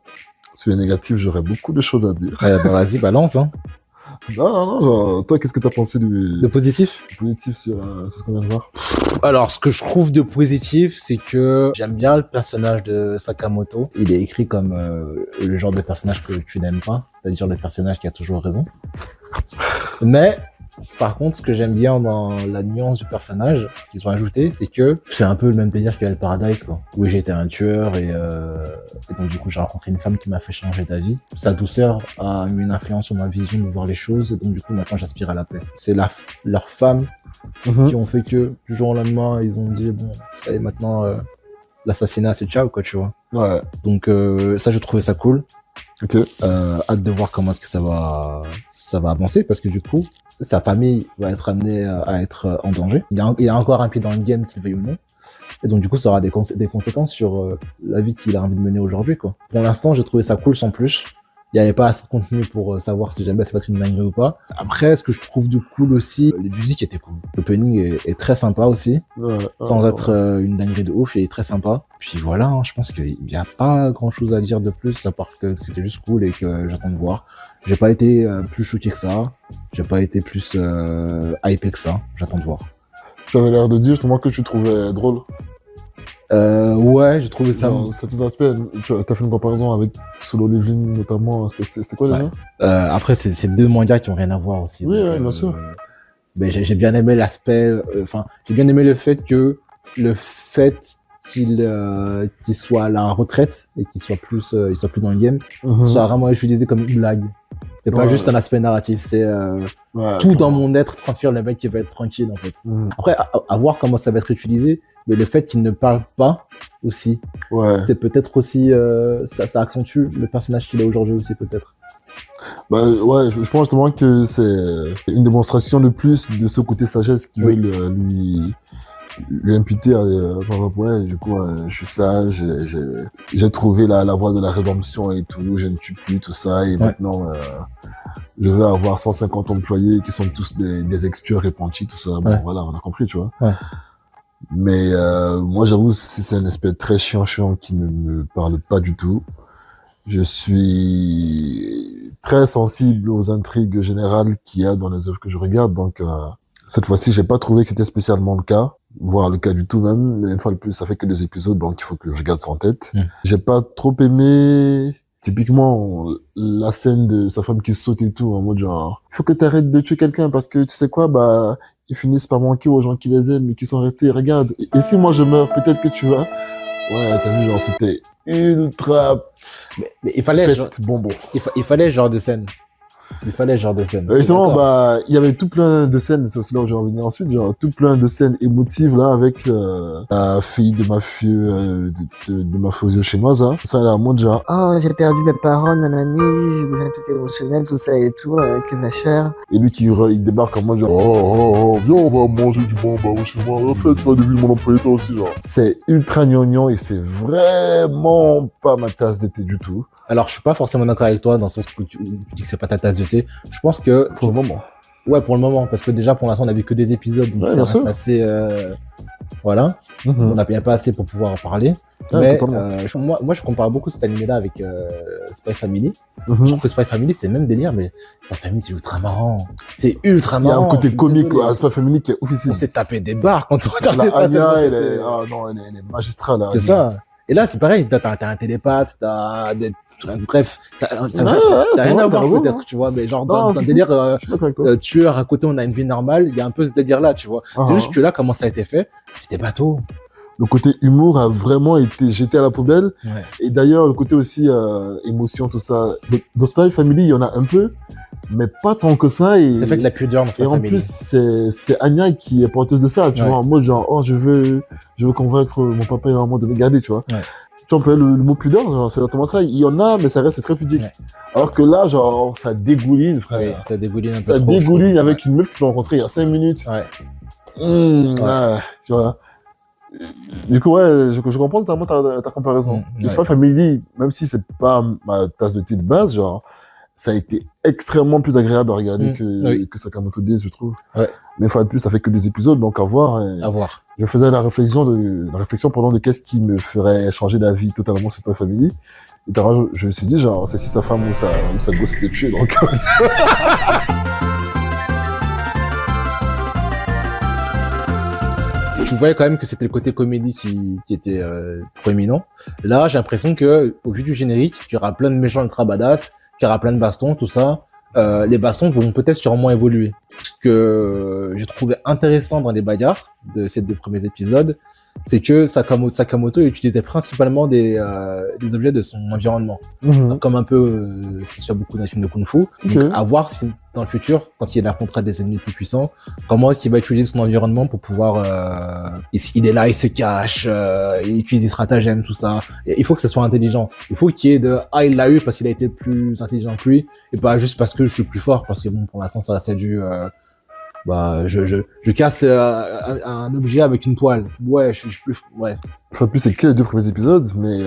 Sur les négatifs, j'aurais beaucoup de choses à dire. Bah, vas-y, balance, hein. Non, genre, toi, qu'est-ce que t'as pensé De positif? positif sur ce qu'on vient de voir? Alors, ce que je trouve de positif, c'est que j'aime bien le personnage de Sakamoto. Il est écrit comme le genre de personnage que tu n'aimes pas, c'est-à-dire le personnage qui a toujours raison. Mais, par contre, ce que j'aime bien dans la nuance du personnage qu'ils ont ajouté, c'est que c'est un peu le même délire que Hell Paradise, quoi. Oui, j'étais un tueur et donc du coup j'ai rencontré une femme qui m'a fait changer d'avis. Sa douceur a eu une influence sur ma vision de voir les choses et donc du coup maintenant j'aspire à la paix. C'est leur femme qui ont fait que du jour au lendemain ils ont dit bon, ça y est maintenant l'assassinat c'est ciao quoi, tu vois. Ouais. Donc ça je trouvais ça cool. Ok. Hâte de voir comment est-ce que ça va avancer parce que du coup sa famille va être amenée à être en danger. Il a encore un pied dans le game, qu'il veuille ou non. Et donc, du coup, ça aura des conséquences sur la vie qu'il a envie de mener aujourd'hui, quoi. Pour l'instant, j'ai trouvé ça cool sans plus. Il n'y avait pas assez de contenu pour savoir si jamais ça va être une dinguerie ou pas. Après, ce que je trouve de cool aussi, les musiques étaient cool. L'opening est très sympa aussi. Sans être une dinguerie de ouf, il est très sympa. Puis voilà, hein, je pense qu'il n'y a pas grand chose à dire de plus, à part que c'était juste cool et que j'attends de voir. J'ai pas été plus shooté que ça. J'ai pas été plus hypé que ça. J'attends de voir. Tu avais l'air de dire justement que tu trouvais drôle. Ouais, j'ai trouvé ça. Certains aspects, tu as fait une comparaison avec Solo Leveling notamment. C'était quoi déjà? Après, c'est deux mangas qui ont rien à voir aussi. Oui, donc, bien sûr. Mais j'ai bien aimé l'aspect. J'ai bien aimé le fait qu'il soit à la retraite et qu'il soit plus dans le game, soit vraiment utilisé comme une blague. C'est pas juste un aspect narratif, c'est tout dans mon être transfère le mec qui va être tranquille en fait. Après, à voir comment ça va être utilisé, mais le fait qu'il ne parle pas aussi, c'est peut-être aussi ça accentue le personnage qu'il a aujourd'hui aussi peut-être. Bah ouais, je pense justement que c'est une démonstration de plus de ce côté sagesse qu'ils veulent lui imputer par exemple, ouais, du coup, je suis sage, j'ai trouvé la voie de la rédemption et tout, je ne tue plus, tout ça, et maintenant, je vais avoir 150 employés qui sont tous des ex-tueurs repentis, tout ça. Bon, voilà, on a compris, tu vois. Mais moi, j'avoue, c'est un aspect très chiant qui ne me parle pas du tout. Je suis très sensible aux intrigues générales qu'il y a dans les œuvres que je regarde, donc cette fois-ci, j'ai pas trouvé que c'était spécialement le cas, voire le cas du tout même. Mais une fois de plus, ça fait que 2 épisodes, donc il faut que je garde ça en tête. J'ai pas trop aimé, typiquement, la scène de sa femme qui saute et tout, en mode genre, il faut que t'arrêtes de tuer quelqu'un parce que tu sais quoi, bah, ils finissent par manquer aux gens qui les aiment et qui sont restés, regarde. Et si moi je meurs, peut-être que tu vas. Ouais, t'as vu, genre, c'était ultra. Mais il fallait bonbon. Il fallait ce genre de scène. Il fallait ce genre de scène. Justement, bah, il y avait tout plein de scènes, c'est aussi là où je vais revenir ensuite, genre, tout plein de scènes émotives, là, avec la fille de mafieux, de mafioso chinoise, hein. Ça, là, moi, genre, j'ai perdu mes parents, nanani, je deviens tout émotionnel, tout ça et tout, que vais-je faire? Et lui il débarque en mode genre, viens, on va manger du bon, bah, chez moi, en fait, tu vas devenir mon employé, toi aussi, genre. C'est ultra gnangnan et c'est vraiment pas ma tasse de thé du tout. Alors, je suis pas forcément d'accord avec toi dans le sens où tu dis que c'est pas ta tasse de thé. Je pense que... Pour le moment. Ouais, pour le moment, parce que déjà, pour l'instant, on a vu que 2 épisodes, donc ça reste assez... Voilà. On n'a pas assez pour pouvoir en parler. Mais moi, je compare beaucoup cet anime-là avec Spy Family. Je trouve que Spy Family, c'est le même délire, mais Spy Family, c'est ultra marrant. C'est ultra marrant. Il y a un côté comique à Spy Family qui est officiel. On s'est tapé des barres quand on regardait ça. Anya, elle est magistrale. C'est ça. Et là, c'est pareil, t'as un télépathe, t'as des... Bref, ça n'a rien à voir peut-être, tu vois, mais genre dans un délire tueur à côté, on a une vie normale, il y a un peu ce délire-là, tu vois. C'est juste que là, comment ça a été fait, c'était bateau. Le côté humour a vraiment été jeté à la poubelle. Et d'ailleurs, le côté aussi émotion, tout ça. Dans Spy Family, il y en a un peu, mais pas tant que ça. C'est fait de la pudeur dans Spy Family. Et en plus, c'est Anya qui est porteuse de ça, tu vois, en mode genre, je veux convaincre mon papa et maman de me garder, tu vois. Tu emploies le mot pudeur, genre, c'est exactement ça. Il y en a, mais ça reste très pudique. Alors que là, genre, ça dégouline, frère. Oui, ça dégouline un peu trop. Ça dégouline avec une meuf que tu as rencontrée il y a 5 minutes. Tu vois. Du coup, je comprends totalement ta comparaison. Spy Family, même si c'est pas ma tasse de thé de base, genre, ça a été extrêmement plus agréable à regarder Oui. que Sakamoto Days, je trouve. Ouais. Mais une fois de plus, ça fait que 2 épisodes, donc à voir. À voir. Je faisais la réflexion pendant de qu'est-ce qui me ferait changer d'avis totalement sur Spy Family. Et je me suis dit, genre, c'est si sa femme ou sa gosse était tuée, donc. Tu voyais quand même que c'était le côté comédie qui était proéminent. Là, j'ai l'impression que au vu du générique, il y aura plein de méchants ultra badass, il y aura plein de bastons, tout ça. Les bastons vont peut-être sûrement évoluer. Ce que j'ai trouvé intéressant dans les bagarres de ces 2 premiers épisodes, c'est que Sakamoto utilisait principalement des objets de son environnement. Comme un peu ce qui se fait beaucoup dans les films de Kung Fu. Donc, à voir si dans le futur, quand il affrontera des ennemis plus puissants, comment est-ce qu'il va utiliser son environnement pour pouvoir... il est là, il se cache, il utilise des stratagèmes, tout ça. Et il faut que ça soit intelligent. Il faut qu'il y ait il l'a eu parce qu'il a été plus intelligent que lui, et pas juste parce que je suis plus fort, parce que bon, pour l'instant, ça reste dû... je casse un objet avec une poêle. Ouais, je suis plus... Ouais. Enfin, plus c'est que les 2 premiers épisodes, mais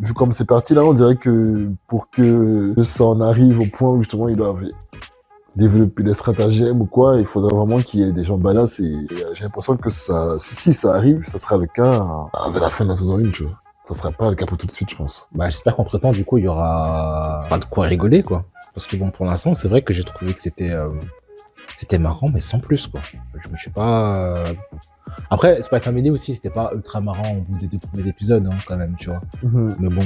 vu comme c'est parti là, on dirait que pour que ça en arrive au point où justement ils doivent développer des stratagèmes ou quoi, il faudra vraiment qu'il y ait des gens badass et j'ai l'impression que si ça arrive, ça sera le cas avec la fin de la saison 1, tu vois. Ça sera pas le cas pour tout de suite, je pense. J'espère qu'entre-temps, du coup, il y aura pas de quoi rigoler, quoi. Parce que bon, pour l'instant, c'est vrai que j'ai trouvé que c'était marrant, mais sans plus, quoi. Je me suis pas... Après, Spy Family aussi, c'était pas ultra marrant au bout des 2 premiers épisodes, hein, quand même, tu vois. Mais bon,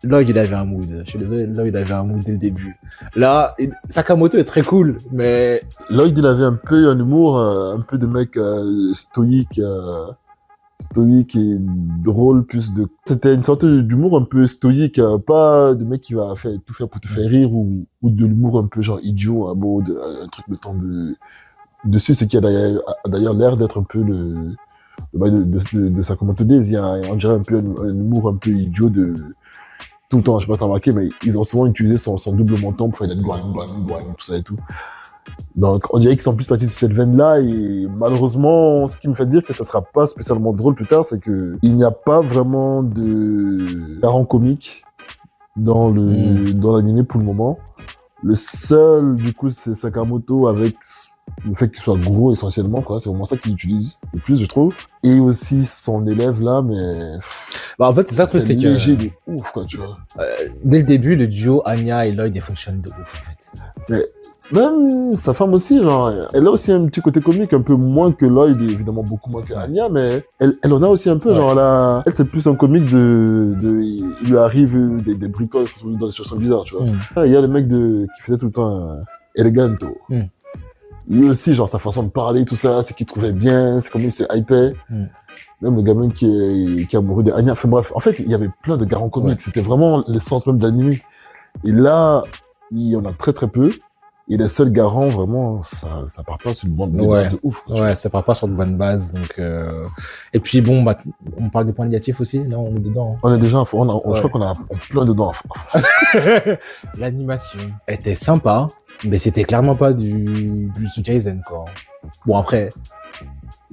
Lloyd, il avait un mood. Je suis désolé, Lloyd avait un mood dès le début. Là, Sakamoto est très cool, mais... Lloyd, il avait un peu un humour, un peu de mec stoïque et drôle, C'était une sorte d'humour un peu stoïque, pas de mec qui va tout faire pour te faire rire, ou de l'humour un peu genre idiot, un mode, un truc de temps dessus, ce qui a d'ailleurs l'air d'être un peu de Sakamoto Days. On dirait un peu un humour un peu idiot tout le temps, je sais pas si t'as remarqué, mais ils ont souvent utilisé son double menton pour faire des tout ça et tout. Donc, on dirait qu'ils sont plus partis sur cette veine-là, et malheureusement, ce qui me fait dire que ça sera pas spécialement drôle plus tard, c'est que il n'y a pas vraiment de parents comiques dans l'anime pour le moment. Le seul, du coup, c'est Sakamoto avec le fait qu'il soit gros essentiellement, quoi. C'est vraiment ça qu'il utilise le plus, je trouve. Et aussi son élève là, mais... en fait, c'est ça que c'est que... léger de ouf, quoi, tu vois. Dès le début, le duo Anya et Lloyd, il fonctionne de ouf, en fait. Mais même sa femme aussi, genre, elle a aussi un petit côté comique, un peu moins que Lloyd, et évidemment beaucoup moins que Anya, mais elle en a aussi un peu, ouais. Genre, elle c'est plus un comique il lui arrive des bricoles dans des situations bizarres, tu vois. Il y a le mec qui faisait tout le temps Eleganto. Lui aussi, genre, sa façon de parler, tout ça, c'est qu'il trouvait bien, c'est comme il s'est hypé. Même le gamin qui est amoureux d'Anya. Enfin bref, en fait, il y avait plein de garants comiques. C'était vraiment l'essence même de l'anime. Et là, il y en a très très peu. Et les seuls garants, vraiment, ça part pas sur une bonne base de ouf. Quoi. Ouais, ça part pas sur de bonnes bases. Donc, Et puis bon, on parle des points négatifs aussi. Là, on est dedans. Hein. On est déjà, je crois qu'on a plein dedans. L'animation était sympa, mais c'était clairement pas du Jujutsu Kaisen, quoi. Bon, après,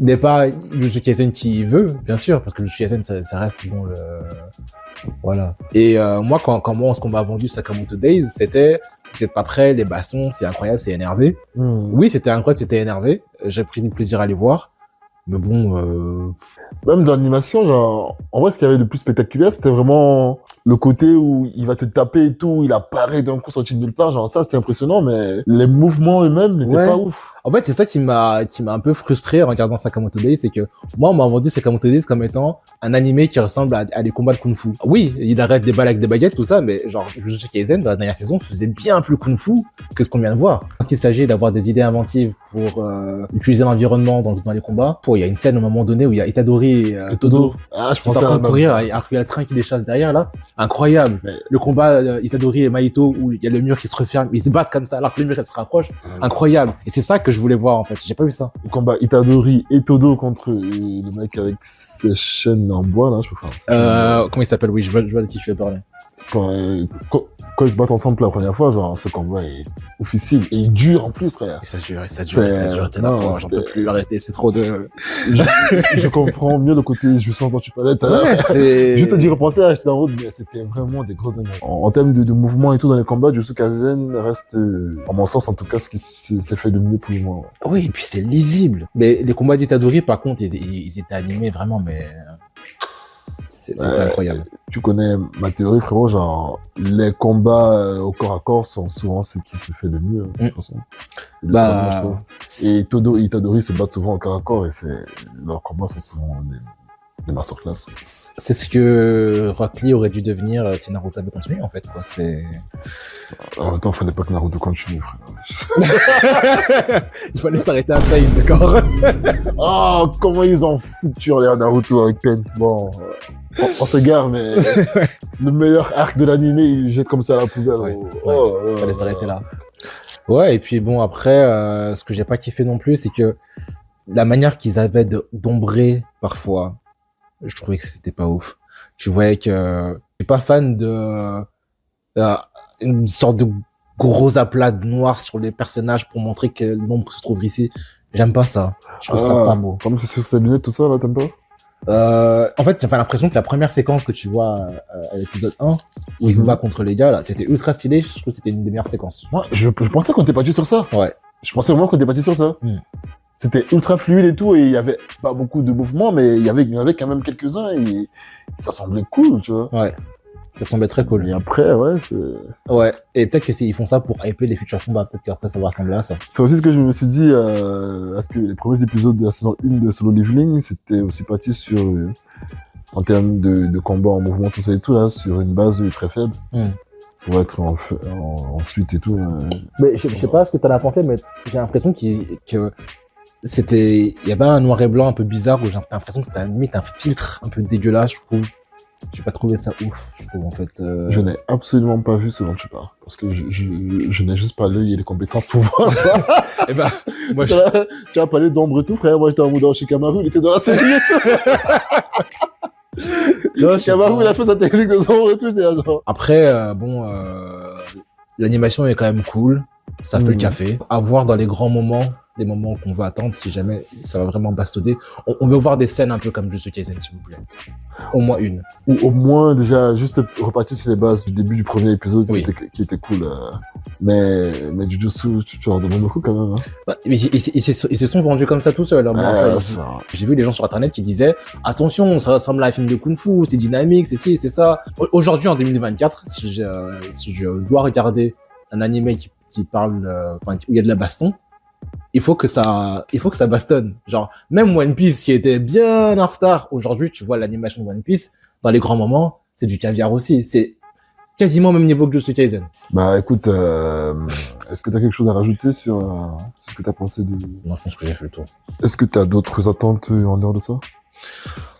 n'est pas Jujutsu Kaisen qui veut, bien sûr, parce que Jujutsu Kaisen, ça reste bon Voilà. Et moi, ce qu'on m'a vendu Sakamoto Days, c'était vous êtes pas prêts, les bastons, c'est incroyable, c'est énervé. Oui, c'était incroyable, c'était énervé. J'ai pris du plaisir à les voir. Mais bon... Même dans l'animation, genre, en vrai, ce qu'il y avait de plus spectaculaire, c'était vraiment le côté où il va te taper et tout, il apparaît d'un coup sorti de nulle part, genre ça, c'était impressionnant, mais les mouvements eux-mêmes n'étaient pas ouf. En fait, c'est ça qui m'a un peu frustré en regardant Sakamoto Days, c'est que moi, on m'a vendu Sakamoto Days comme étant un animé qui ressemble à des combats de Kung Fu. Oui, il arrête des balles avec des baguettes, tout ça, mais genre, Jujutsu Kaisen, dans la dernière saison, faisait bien plus Kung Fu que ce qu'on vient de voir. Quand il s'agit d'avoir des idées inventives pour utiliser l'environnement dans les combats, il y a une scène au moment donné où il y a Itadori et Todo. Ah, je qui sont pensais en train de courir, il y a le train qui les chasse derrière, là. Incroyable. Mais... Le combat Itadori et Mahito, où il y a le mur qui se referme, ils se battent comme ça, alors que le mur, se rapproche. Incroyable. Et c'est ça que je voulais voir, en fait. J'ai pas vu ça. Le combat Itadori et Todo contre le mec avec ses chaînes en bois, là, je crois. Comment il s'appelle? Oui, je vois de qui tu veux parler. Quand quand ils se battent ensemble pour la première fois, genre, ce combat est officiel. Et il dure en plus, frère. Et ça dure, et ça dure, et ça dure. T'es là, Non, j'en peux plus, arrêtez, c'est trop de... je comprends mieux le côté jouissance dont tu parlais tout à l'heure. Ouais, c'est... Je te dis repenser à Shitaro, mais c'était vraiment des gros éléments. En termes de mouvement et tout dans les combats, Jujutsu Kaisen reste, en mon sens en tout cas, ce qui s'est fait de mieux pour le moment. Oui, et puis c'est lisible. Mais les combats d'Itadori, par contre, ils étaient animés vraiment, mais... C'était incroyable. Tu connais ma théorie, frérot, genre, les combats au corps à corps sont souvent ce qui se fait de mieux. De toute façon. Et Itadori se battent souvent au corps à corps et leurs combats sont souvent des masterclass. C'est ce que Rock Lee aurait dû devenir si Naruto avait continué, en fait, quoi. En même temps, il fallait pas que Naruto continue, frère. Il fallait s'arrêter à Pain, d'accord. Oh, comment ils ont foutu en l'air Naruto avec Pain. Bon, on s'égare, mais le meilleur arc de l'animé, il jette comme ça à la poubelle. Ouais, fallait s'arrêter là. Ouais, et puis bon, après, ce que j'ai pas kiffé non plus, c'est que la manière qu'ils avaient d'ombrer parfois, je trouvais que c'était pas ouf. Tu voyais que je suis pas fan de une sorte de gros aplat de noir sur les personnages pour montrer que l'ombre se trouve ici. J'aime pas ça. Je trouve ça pas beau. Comme c'est sur ses lunettes, tout ça, là, t'aimes pas? En fait, j'ai l'impression que la première séquence que tu vois à l'épisode 1, où il se bat contre les gars, là, c'était ultra stylé. Je trouve que c'était une des meilleures séquences. Ouais, je pensais qu'on était parti sur ça. Ouais. Je pensais vraiment qu'on était parti sur ça. C'était ultra fluide et tout, et il y avait pas beaucoup de mouvements, mais il y avait quand même quelques-uns, et ça semblait cool, tu vois. Ouais. Ça semblait très cool. Et après, ouais, c'est... Ouais. Et peut-être que ils font ça pour hyper les futurs combats. Peut-être qu'après, ça va ressembler à ça. C'est aussi ce que je me suis dit, parce que les premiers épisodes de la saison 1 de Solo Leveling, c'était aussi parti sur, en termes de combat en mouvement, tout ça et tout, là, sur une base très faible. Pour être en suite et tout. Mais je sais pas ce que t'en as pensé, mais j'ai l'impression que il y avait un noir et blanc un peu bizarre où j'ai l'impression que c'était limite un filtre un peu dégueulasse, je trouve. J'ai pas trouvé ça ouf, je trouve, en fait. Je n'ai absolument pas vu ce dont tu parles. Parce que je n'ai juste pas l'œil et les compétences pour voir ça. Et ben, moi, tu as parlé d'ombre et tout, frère. Moi, j'étais en mode Shikamaru, il était dans la série et tout. Non, Shikamaru, il a fait sa technique de ombre et tout, genre. Après, l'animation est quand même cool. Ça fait le café. À voir dans les grands moments, les moments qu'on va attendre, si jamais ça va vraiment bastonner. On veut voir des scènes un peu comme Jujutsu Kaisen, s'il vous plaît. Au moins une. Ou au moins, déjà, juste repartir sur les bases du début du premier épisode qui était cool. Mais Jujutsu, tu en demandes beaucoup quand même. Hein. Ouais, mais ils se sont vendus comme ça tout seuls. Hein, j'ai vu des gens sur Internet qui disaient « Attention, ça ressemble à un film de Kung Fu, c'est dynamique, c'est ci, c'est ça. » Aujourd'hui, en 2024, si je dois regarder un animé qui parle, où il y a de la baston, il faut que ça bastonne. Genre, même One Piece qui était bien en retard, aujourd'hui, tu vois l'animation de One Piece, dans les grands moments, c'est du caviar aussi. C'est quasiment au même niveau que Jujutsu Kaisen. Bah, écoute, est-ce que t'as quelque chose à rajouter sur ce que t'as pensé de... Non, je pense que j'ai fait le tour. Est-ce que t'as d'autres attentes en dehors de ça?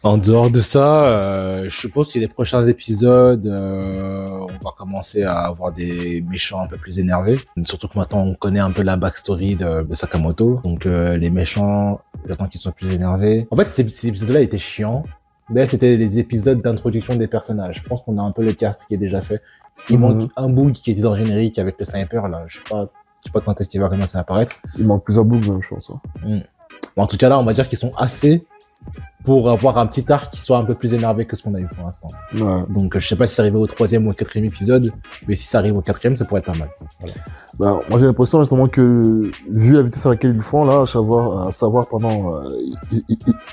En dehors de ça, je suppose que les prochains épisodes, on va commencer à avoir des méchants un peu plus énervés. Surtout que maintenant, on connaît un peu la backstory de Sakamoto. Donc, les méchants, j'attends qu'ils soient plus énervés. En fait, ces épisodes-là étaient chiants. Mais c'était des épisodes d'introduction des personnages. Je pense qu'on a un peu le cast qui est déjà fait. Il manque un bug qui était dans le générique avec le sniper, là. Je sais pas quand est-ce qu'il va commencer à apparaître. Il manque plusieurs bugs, même, je pense. Bon, en tout cas, là, on va dire qu'ils sont assez pour avoir un petit arc qui soit un peu plus énervé que ce qu'on a eu pour l'instant. Ouais. Donc, je sais pas si ça arrive au 3e ou au 4e épisode, mais si ça arrive au 4e, ça pourrait être pas mal. Voilà. Bah, moi, j'ai l'impression, justement, que, vu la vitesse à laquelle ils le font, là, à savoir pendant,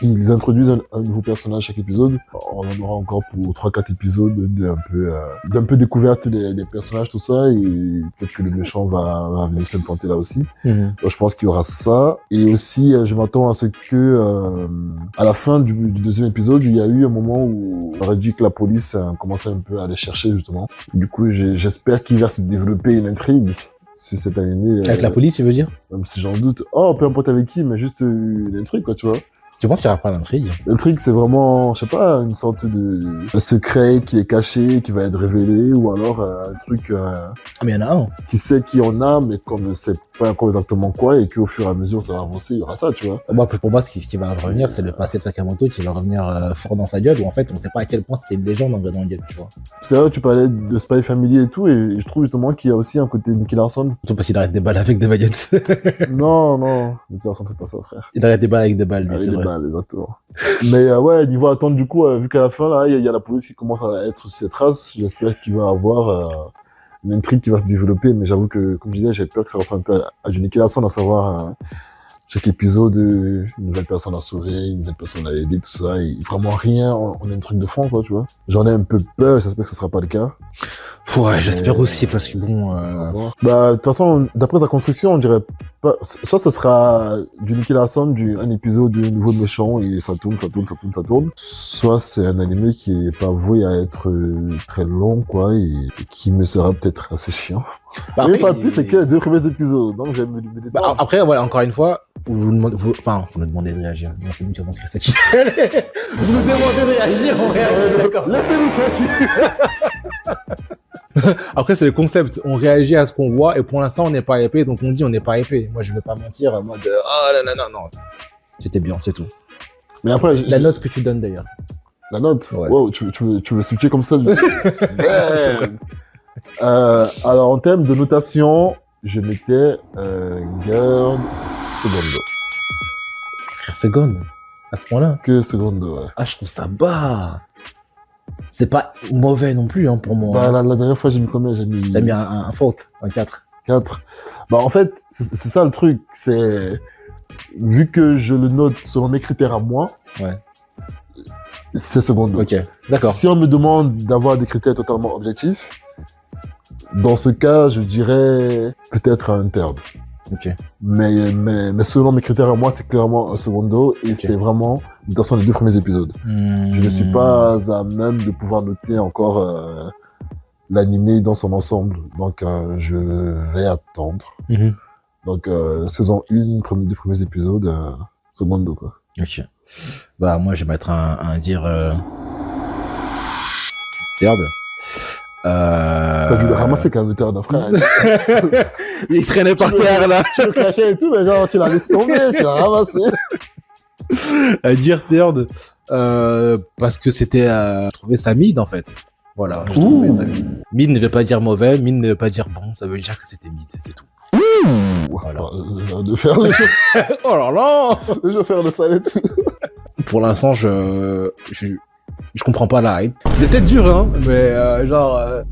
ils introduisent un nouveau personnage chaque épisode. On en aura encore pour 3-4 épisodes d'un peu découverte des personnages, tout ça, et peut-être que le méchant va venir s'implanter là aussi. Donc, je pense qu'il y aura ça. Et aussi, je m'attends à ce que, à la fin du 2e épisode, il y a eu un moment où on aurait dit que la police commençait un peu à les chercher, justement. Du coup, j'espère qu'il va se développer une intrigue sur cet animé. Avec la police, tu veux dire? Même si j'en doute. Oh, peu importe avec qui, mais juste une intrigue, quoi, tu vois. Tu penses qu'il n'y aura pas d'intrigue? L'intrigue, c'est vraiment, je sais pas, une sorte de un secret qui est caché, qui va être révélé, ou alors un truc Ah, mais il y en a un. qui sait qui en a, mais qu'on ne sait pas encore exactement quoi, et qu'au fur et à mesure ça va avancer, il y aura ça, tu vois. Moi, pour moi, ce qui va revenir, c'est le passé de Sakamoto qui va revenir fort dans sa gueule, où en fait, on sait pas à quel point c'était une légende dans le game, tu vois. Tout à l'heure, tu parlais de Spy Family et tout, et je trouve justement qu'il y a aussi un côté Nicky Larson. Surtout parce qu'il arrête des balles avec des baguettes. Non, Nicky Larson fait pas ça, frère. Il arrête des balles avec des balles, lui, Avec c'est des vrai. balles, exactement. Mais ouais, niveau attente, du coup, vu qu'à la fin, là, il y a la police qui commence à être sur ses traces, j'espère qu'il va avoir une intrigue qui va se développer, mais j'avoue que, comme je disais, j'ai peur que ça ressemble un peu à du Nicky Larson, à savoir chaque épisode, une nouvelle personne à sauver, une nouvelle personne à aider, tout ça, et vraiment rien, on a un truc de fond, quoi, tu vois. J'en ai un peu peur, j'espère que ce sera pas le cas. Ouais, j'espère aussi, parce que bon... Bah, de toute façon, d'après sa construction, on dirait pas, soit ce sera du Nicky Larson, un épisode du nouveau méchant, et ça tourne. Soit c'est un animé qui est pas voué à être très long, quoi, et qui me sera peut-être assez chiant. Bah, Mais après, enfin, plus c'est que les 2 premiers épisodes, donc j'aime me détendre. Bah, après, voilà, encore une fois, vous nous demandez de réagir. Non, c'est nous qui avons créé cette chaîne. Vous nous demandez de réagir, on réagit, d'accord. Laissez-nous tranquille. Après, c'est le concept. On réagit à ce qu'on voit et pour l'instant, on n'est pas épais, donc on dit on n'est pas épais. Moi, je veux pas mentir en mode non. C'était bien, c'est tout. Mais après, La note que tu donnes d'ailleurs. La note? Ouais. Wow, tu veux switcher comme ça? C'est vrai. Alors, en termes de notation, je mettais Girl Segundo. Seconde. À ce point-là. Que Segundo, ouais. Ah, je trouve ça bas. C'est pas mauvais non plus, hein, pour moi. Bah, la dernière fois, j'ai mis combien? J'ai mis T'as mis un faute, un 4. 4. Bah, en fait, c'est ça le truc. C'est, vu que je le note selon mes critères à moi, Ouais. c'est Segundo. Ok, d'accord. Si on me demande d'avoir des critères totalement objectifs, dans ce cas, je dirais peut-être un third. Ok. Mais selon mes critères à moi, c'est clairement un Segundo, et c'est vraiment dans les 2 premiers épisodes. Je ne suis pas à même de pouvoir noter encore l'animé dans son ensemble, donc je vais attendre. Mhm. Donc saison 1, 2 premiers épisodes, Segundo, quoi. Ok. Bah, moi, je vais mettre un dire... Third. T'as dû le ramasser quand même, le third, frère. Il traînait par terre, là. Tu le cachais et tout, mais genre, tu l'as laissé tomber, tu l'as ramassé. À dire third, parce que c'était, je trouvais ça mid, en fait. Voilà, je trouvais ça mid. Mid ne veut pas dire mauvais, mid ne veut pas dire bon, ça veut dire que c'était mid, c'est tout. Voilà. De faire le jeu, Oh là là. de faire le salette. Pour l'instant, je comprends pas la hype. C'est peut-être dur, hein, mais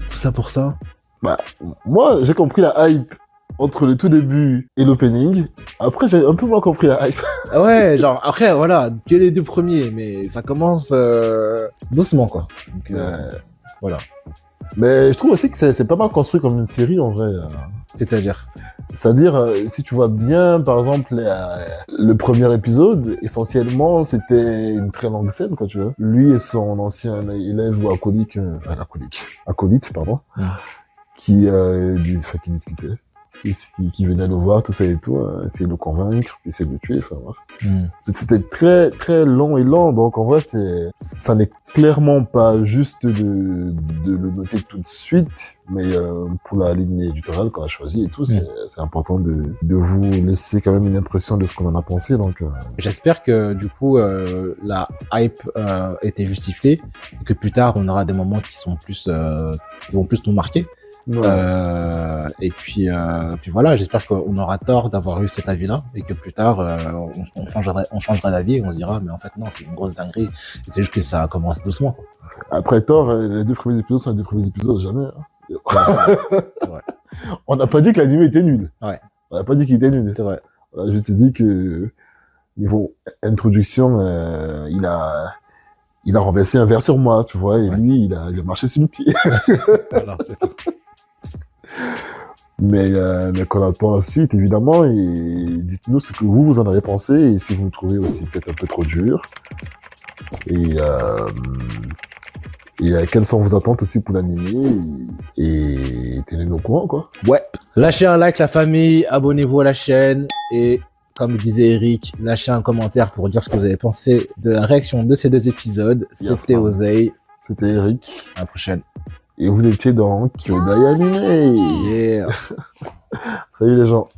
tout ça pour ça. Bah, moi, j'ai compris la hype entre le tout début et l'opening. Après, j'ai un peu moins compris la hype. Ouais, genre, après, voilà, tu es les 2 premiers, mais ça commence doucement, quoi. Donc, voilà. Mais je trouve aussi que c'est pas mal construit comme une série, en vrai. C'est-à-dire. C'est-à-dire, si tu vois bien, par exemple, le premier épisode, essentiellement, c'était une très longue scène, quoi, tu vois. Lui et son ancien élève ou acolyte, pardon, qui discutait, qui venait le voir, tout ça et tout, essayer de le convaincre, essayer de le tuer, enfin, bref. C'était très, très long et lent, donc en vrai, ça n'est clairement pas juste de le noter tout de suite, mais pour la ligne éditoriale qu'on a choisie et tout, c'est important de vous laisser quand même une impression de ce qu'on en a pensé, donc... J'espère que, du coup, la hype était justifiée, et que plus tard, on aura des moments qui sont plus, qui vont plus nous marquer. Ouais. Et puis voilà, j'espère qu'on aura tort d'avoir eu cet avis-là et que plus tard on changera d'avis et on se dira mais en fait non, c'est une grosse dinguerie. Et c'est juste que ça commence doucement, quoi. Après Thor, les 2 premiers épisodes sont les 2 premiers épisodes, jamais. Hein. Ouais, c'est vrai. On n'a pas dit que l'anime était nul. Ouais. On n'a pas dit qu'il était nul. C'est vrai. Voilà, je te dis que niveau introduction, il a renversé un verre sur moi, tu vois, et lui, il a marché sur le pied. Voilà, c'est tout. Mais qu'on attend la suite, évidemment, et dites-nous ce que vous en avez pensé, et si vous me trouvez aussi peut-être un peu trop dur. Et quelles sont vos attentes aussi pour l'animé, et tenez-nous au courant, quoi. Ouais. Lâchez un like, la famille, abonnez-vous à la chaîne, et Comme disait Eric, lâchez un commentaire pour dire ce que vous avez pensé de la réaction de ces 2 épisodes. C'était man. Osei. C'était Eric. À la prochaine. Et vous étiez dans Kyodai Anime. Yeah. Salut les gens.